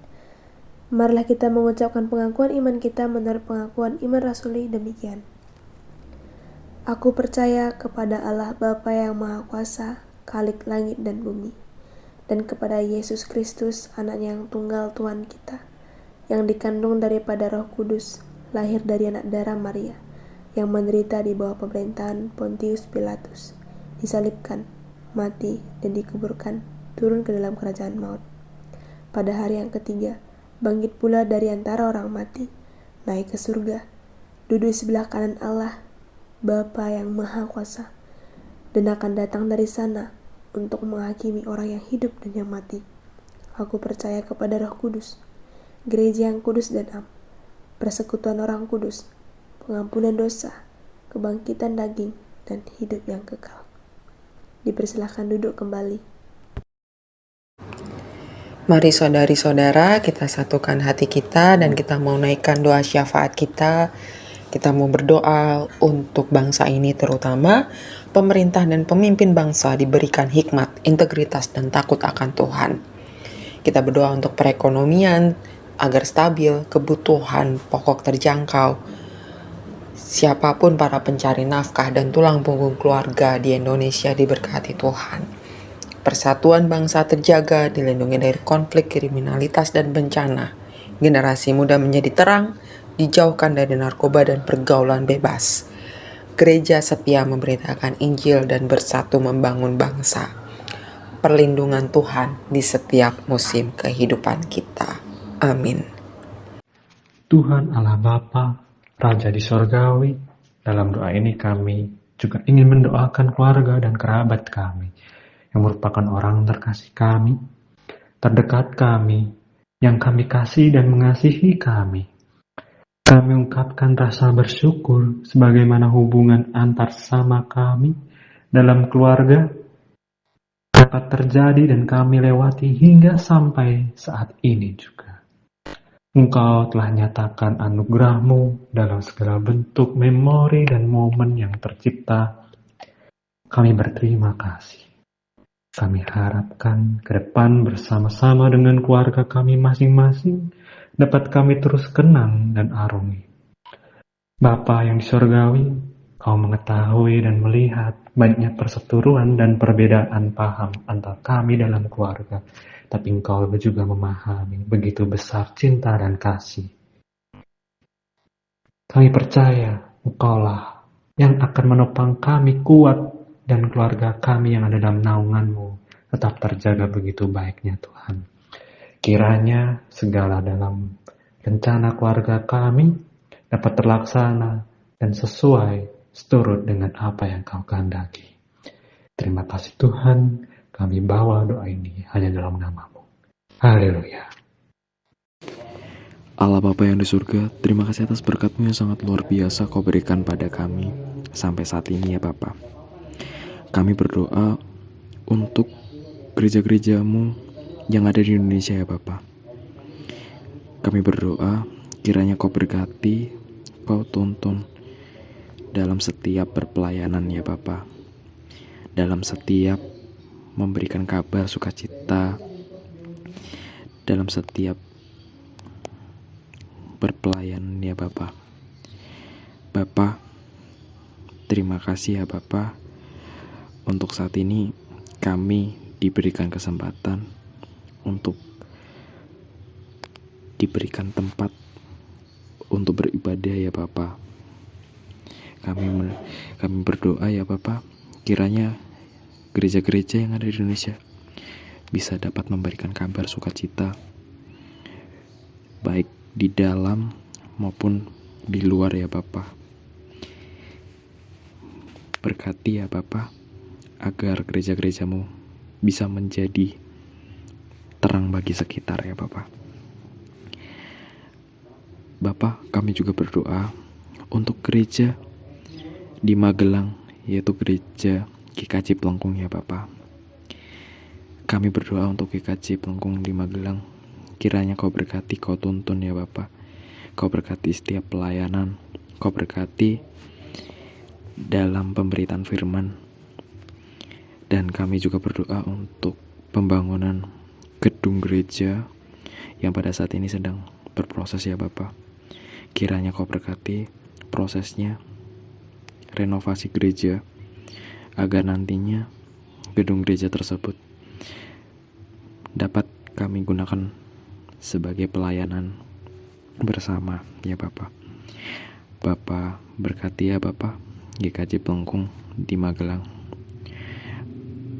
S11: Marilah kita mengucapkan pengakuan iman kita menurut pengakuan iman rasuli demikian. Aku percaya kepada Allah Bapa yang Maha Kuasa, Khalik langit dan bumi, dan kepada Yesus Kristus, Anaknya yang tunggal Tuhan kita, yang dikandung daripada Roh Kudus, lahir dari anak darah Maria, yang menderita di bawah pemerintahan Pontius Pilatus, disalibkan, mati, dan dikuburkan, turun ke dalam kerajaan maut. Pada hari yang ketiga, bangkit pula dari antara orang mati, naik ke surga, duduk di sebelah kanan Allah, Bapa yang Maha Kuasa, dan akan datang dari sana untuk menghakimi orang yang hidup dan yang mati. Aku percaya kepada Roh Kudus, gereja yang kudus dan am, persekutuan orang kudus, pengampunan dosa, kebangkitan daging, dan hidup yang kekal. Dipersilahkan duduk kembali.
S1: Mari saudari-saudara, kita satukan hati kita dan kita mau naikkan doa syafaat kita. Kita mau berdoa untuk bangsa ini, terutama pemerintah dan pemimpin bangsa diberikan hikmat, integritas, dan takut akan Tuhan. Kita berdoa untuk perekonomian agar stabil, kebutuhan pokok terjangkau. Siapapun para pencari nafkah dan tulang punggung keluarga di Indonesia diberkati Tuhan. Persatuan bangsa terjaga, dilindungi dari konflik, kriminalitas, dan bencana. Generasi muda menjadi terang, dijauhkan dari narkoba dan pergaulan bebas. Gereja setia memberitakan Injil dan bersatu membangun bangsa. Perlindungan Tuhan di setiap musim kehidupan kita. Amin.
S12: Tuhan Allah Bapa, Raja di Sorgawi, dalam doa ini kami juga ingin mendoakan keluarga dan kerabat kami yang merupakan orang terkasih kami, terdekat kami, yang kami kasih dan mengasihi kami. Kami ungkapkan rasa bersyukur sebagaimana hubungan antar sesama kami dalam keluarga dapat terjadi dan kami lewati hingga sampai saat ini juga. Engkau telah nyatakan anugerah-Mu dalam segala bentuk memori dan momen yang tercipta. Kami berterima kasih. Kami harapkan ke depan bersama-sama dengan keluarga kami masing-masing dapat kami terus kenang dan arungi. Bapa yang di Sorgawi, Kau mengetahui dan melihat banyaknya perseteruan dan perbedaan paham antar kami dalam keluarga. Tapi Engkau juga memahami begitu besar cinta dan kasih. Kami percaya Engkaulah yang akan menopang kami kuat dan keluarga kami yang ada dalam naungan-Mu tetap terjaga begitu baiknya Tuhan. Kiranya segala dalam rencana keluarga kami dapat terlaksana dan sesuai seturut dengan apa yang Kau kehendaki. Terima kasih Tuhan. Kami bawa doa ini hanya dalam nama-Mu. Haleluya.
S13: Allah Bapa yang di surga, terima kasih atas berkat-Mu yang sangat luar biasa Kau berikan pada kami sampai saat ini ya Bapa. Kami berdoa untuk gereja-gereja-Mu yang ada di Indonesia ya Bapa. Kami berdoa kiranya Kau berkati, Kau tuntun dalam setiap berpelayanan ya Bapa. Dalam setiap memberikan kabar sukacita, dalam setiap berpelayanan ya Bapa. Bapa, terima kasih ya Bapa. Untuk saat ini kami diberikan kesempatan untuk diberikan tempat untuk beribadah ya Bapa. Kami berdoa ya Bapa, kiranya gereja-gereja yang ada di Indonesia bisa dapat memberikan kabar sukacita baik di dalam maupun di luar ya Bapa. Berkati ya Bapa agar gereja-gereja-Mu bisa menjadi terang bagi sekitar ya Bapa. Bapa, kami juga berdoa untuk gereja di Magelang, yaitu gereja GKJ Pelengkung ya Bapa. Kami berdoa untuk GKJ Pelengkung di Magelang. Kiranya Kau berkati, Kau tuntun ya Bapa. Kau berkati setiap pelayanan. Kau berkati dalam pemberitaan firman. Dan kami juga berdoa untuk pembangunan gedung gereja yang pada saat ini sedang berproses ya Bapa. Kiranya Kau berkati prosesnya, renovasi gereja, agar nantinya gedung gereja tersebut dapat kami gunakan sebagai pelayanan bersama ya Bapa. Bapa berkati ya Bapa GKJ Pelengkung di Magelang,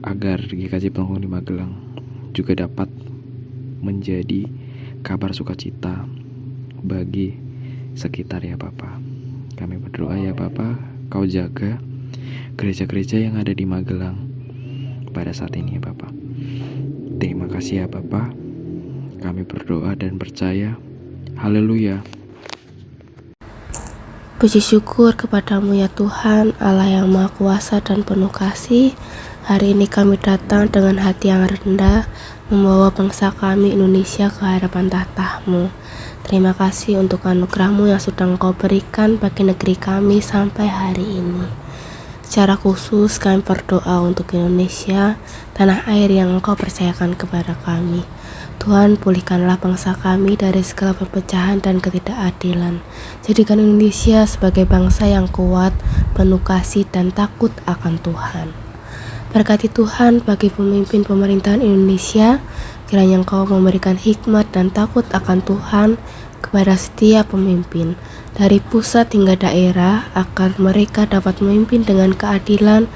S13: agar GKJ Pelengkung di Magelang juga dapat menjadi kabar sukacita bagi sekitar ya Bapa. Kami berdoa ya Bapa, Kau jaga gereja-gereja yang ada di Magelang pada saat ini ya Bapa. Terima kasih ya Bapa. Kami berdoa dan percaya. Haleluya.
S11: Puji syukur kepadamu ya Tuhan, Allah yang Maha Kuasa dan penuh kasih. Hari ini kami datang dengan hati yang rendah, membawa bangsa kami Indonesia ke hadapan tahta-Mu. Terima kasih untuk anugerah-Mu yang sudah Engkau berikan bagi negeri kami sampai hari ini. Secara khusus kami berdoa untuk Indonesia, tanah air yang Engkau percayakan kepada kami. Tuhan, pulihkanlah bangsa kami dari segala perpecahan dan ketidakadilan. Jadikan Indonesia sebagai bangsa yang kuat, penuh kasih dan takut akan Tuhan. Berkati Tuhan bagi pemimpin pemerintahan Indonesia, kiranya Engkau memberikan hikmat dan takut akan Tuhan kepada setiap pemimpin, dari pusat hingga daerah, agar mereka dapat memimpin dengan keadilan,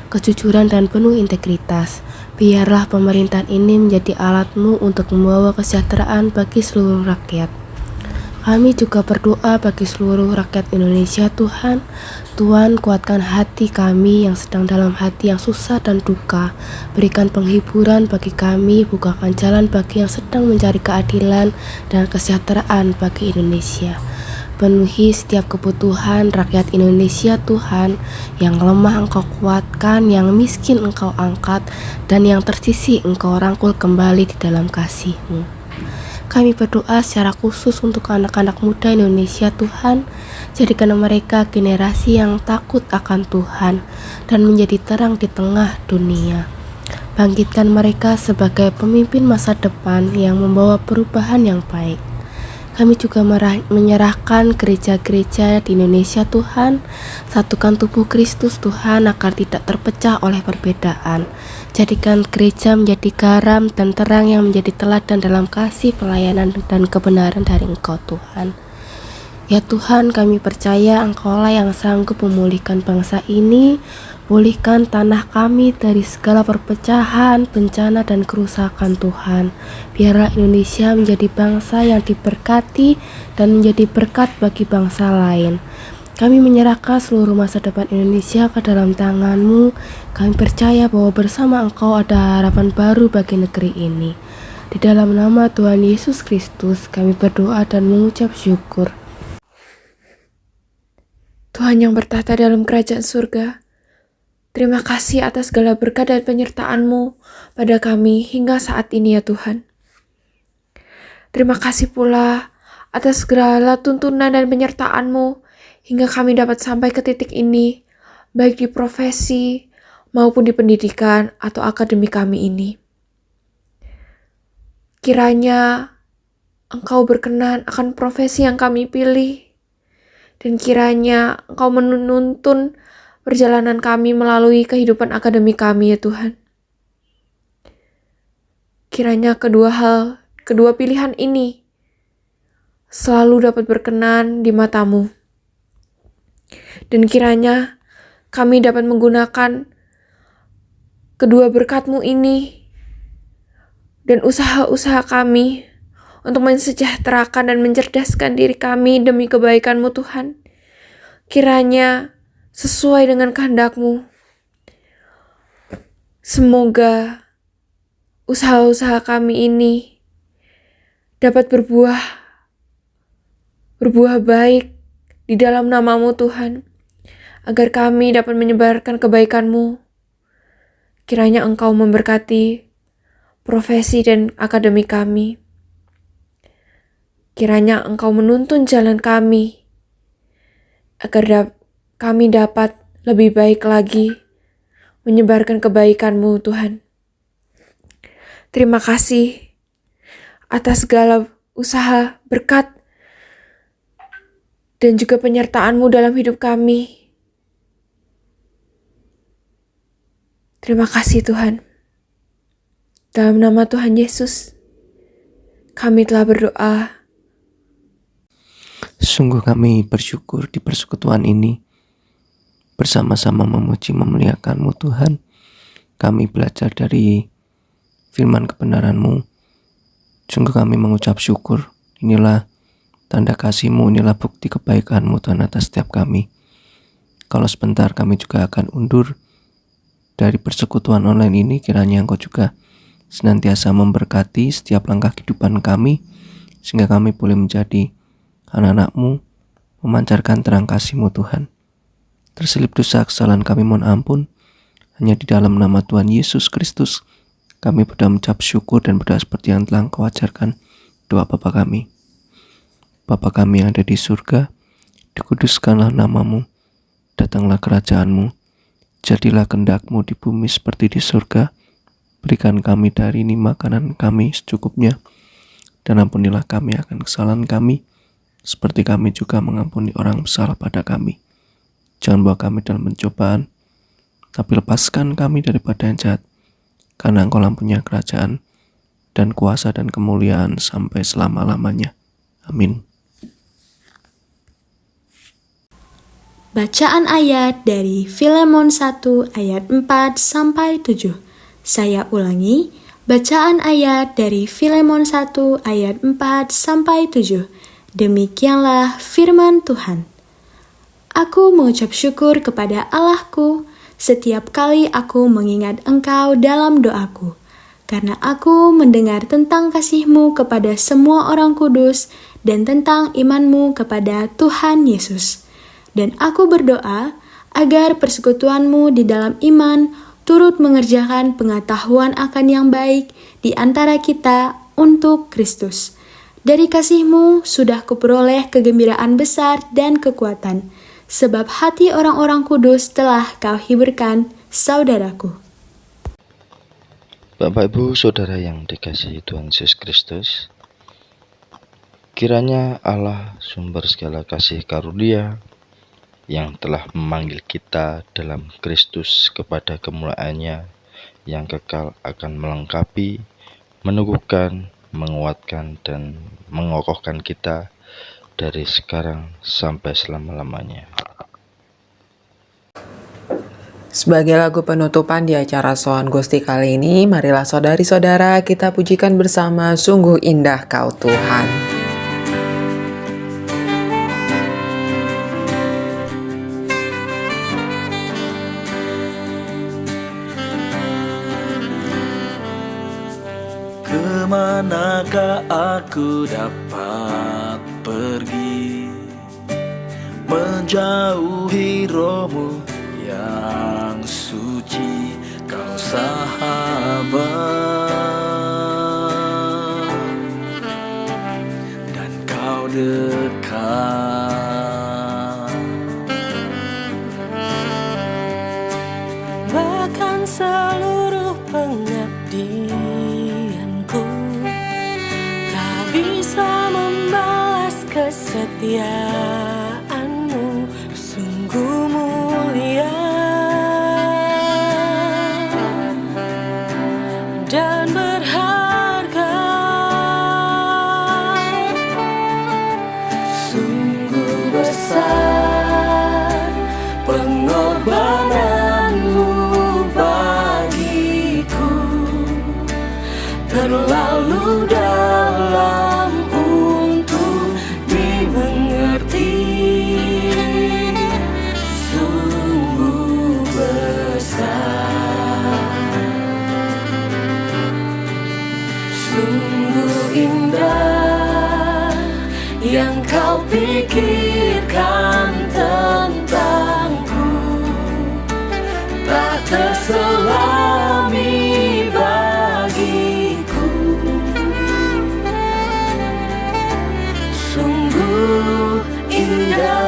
S11: kejujuran dan penuh integritas. Biarlah pemerintahan ini menjadi alat-Mu untuk membawa kesejahteraan bagi seluruh rakyat. Kami juga berdoa bagi seluruh rakyat Indonesia Tuhan. Tuhan, kuatkan hati kami yang sedang dalam hati yang susah dan duka. Berikan penghiburan bagi kami, bukakan jalan bagi yang sedang mencari keadilan dan kesejahteraan bagi Indonesia. Penuhi setiap kebutuhan rakyat Indonesia Tuhan, yang lemah Engkau kuatkan, yang miskin Engkau angkat, dan yang tersisih Engkau rangkul kembali di dalam kasih-Mu. Kami berdoa secara khusus untuk anak-anak muda Indonesia Tuhan, jadikan mereka generasi yang takut akan Tuhan dan menjadi terang di tengah dunia. Bangkitkan mereka sebagai pemimpin masa depan yang membawa perubahan yang baik. Kami juga menyerahkan gereja-gereja di Indonesia Tuhan. Satukan tubuh Kristus Tuhan agar tidak terpecah oleh perbedaan. Jadikan gereja menjadi garam dan terang yang menjadi teladan dalam kasih, pelayanan dan kebenaran dari Engkau Tuhan. Ya Tuhan, kami percaya Engkaulah yang sanggup memulihkan bangsa ini. Pulihkan tanah kami dari segala perpecahan, bencana dan kerusakan Tuhan. Biarlah Indonesia menjadi bangsa yang diberkati dan menjadi berkat bagi bangsa lain. Kami menyerahkan seluruh masa depan Indonesia ke dalam tangan-Mu. Kami percaya bahwa bersama Engkau ada harapan baru bagi negeri ini. Di dalam nama Tuhan Yesus Kristus kami berdoa dan mengucap syukur.
S14: Tuhan yang bertahta dalam kerajaan surga, terima kasih atas segala berkat dan penyertaan-Mu pada kami hingga saat ini ya Tuhan. Terima kasih pula atas segala tuntunan dan penyertaan-Mu hingga kami dapat sampai ke titik ini, baik di profesi maupun di pendidikan atau akademi kami ini. Kiranya Engkau berkenan akan profesi yang kami pilih, dan kiranya Engkau menuntun perjalanan kami melalui kehidupan akademik kami ya Tuhan. Kiranya kedua pilihan ini selalu dapat berkenan di mata-Mu. Dan kiranya kami dapat menggunakan kedua berkat-Mu ini dan usaha-usaha kami untuk mensejahterakan dan mencerdaskan diri kami demi kebaikan-Mu Tuhan. Kiranya sesuai dengan kehendak-Mu. Semoga usaha-usaha kami ini dapat berbuah baik di dalam nama-Mu Tuhan, agar kami dapat menyebarkan kebaikan-Mu. Kiranya Engkau memberkati profesi dan akademi kami. Kiranya Engkau menuntun jalan kami, agar kami dapat lebih baik lagi, menyebarkan kebaikan-Mu Tuhan. Terima kasih atas segala usaha, berkat, dan juga penyertaan-Mu dalam hidup kami. Terima kasih Tuhan. Dalam nama Tuhan Yesus, kami telah berdoa.
S10: Sungguh kami bersyukur di persekutuan ini, bersama-sama memuji memuliakan-Mu Tuhan. Kami belajar dari firman kebenaran-Mu. Sungguh kami mengucap syukur. Inilah tanda kasih-Mu, inilah bukti kebaikan-Mu Tuhan atas setiap kami. Kalau sebentar kami juga akan undur dari persekutuan online ini, kiranya Engkau juga senantiasa memberkati setiap langkah kehidupan kami, sehingga kami boleh menjadi anak-anak-Mu, memancarkan terang kasih-Mu Tuhan. Terselip dosa kesalahan kami mohon ampun. Hanya di dalam nama Tuhan Yesus Kristus kami berdoa mengucap syukur dan berdoa seperti yang telah Engkau ajarkan. Doa Bapa kami. Bapa kami yang ada di surga, dikuduskanlah nama-Mu, datanglah kerajaan-Mu, jadilah kehendak-Mu di bumi seperti di surga. Berikan kami dari ini makanan kami secukupnya, dan ampunilah kami akan kesalahan kami, seperti kami juga mengampuni orang bersalah pada kami. Jangan bawa kami dalam pencobaan, tapi lepaskan kami daripada yang jahat, karena Engkau punya kerajaan, dan kuasa dan kemuliaan sampai selama-lamanya. Amin.
S15: Bacaan ayat dari Filemon 1 ayat 4-7. Saya ulangi, bacaan ayat dari Filemon 1 ayat 4-7. Demikianlah firman Tuhan. Aku mengucap syukur kepada Allahku setiap kali aku mengingat Engkau dalam doaku, karena aku mendengar tentang kasih-Mu kepada semua orang kudus dan tentang iman-Mu kepada Tuhan Yesus. Dan aku berdoa agar persekutuan-Mu di dalam iman turut mengerjakan pengetahuan akan yang baik di antara kita untuk Kristus. Dari kasih-Mu sudah kuperoleh kegembiraan besar dan kekuatan, sebab hati orang-orang kudus telah Kau hiburkan, saudaraku.
S16: Bapak, Ibu, Saudara yang dikasihi Tuhan Yesus Kristus, kiranya Allah sumber segala kasih karunia yang telah memanggil kita dalam Kristus kepada kemuliaan-Nya yang kekal akan melengkapi, meneguhkan, menguatkan, dan mengokohkan kita dari sekarang sampai selama-lamanya.
S1: Sebagai lagu penutupan di acara Soan Gusti kali ini, marilah saudari-saudara kita pujikan bersama Sungguh Indah Kau Tuhan.
S5: Kemanakah aku dapat pergi, menjauhi rohmu yang suci, Kau sahabat, dan Kau dekat.
S17: Bahkan seluruh pengabdianku tak bisa membalas kesetiaan-Mu, sungguh mulia dan berharga.
S5: Sungguh besar pengorbanan-Mu bagiku, terlalu dalam untuk dimengerti. Sungguh besar, sungguh indah yang Kau pikirkan tentangku, tak terselami bagiku. Sungguh indah,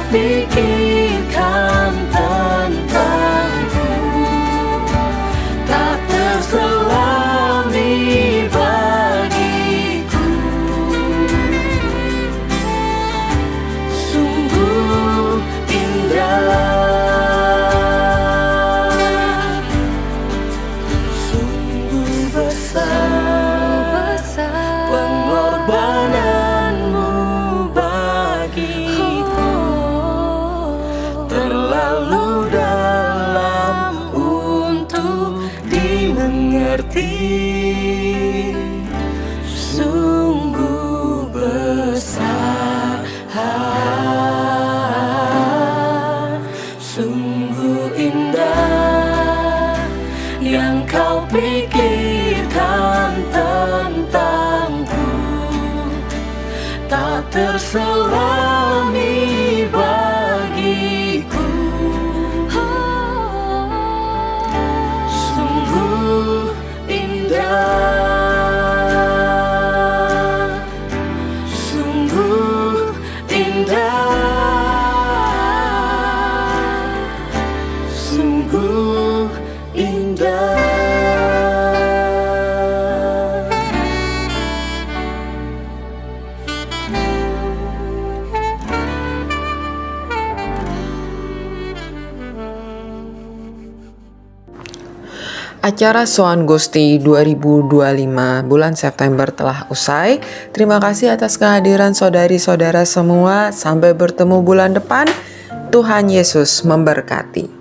S17: pikirkan tentangku tak terselami bagiku. Sungguh indah, sungguh besar pengorbananmu bagiku, terlalu dalam untuk dimengerti. Sungguh besar, sungguh indah yang kau pikirkan tentangku tak terselami bagiku. Sungguh indah, sungguh indah, sungguh indah.
S1: Acara Soan Gusti 2025 bulan September telah usai. Terima kasih atas kehadiran saudari-saudara semua. Sampai bertemu bulan depan. Tuhan Yesus memberkati.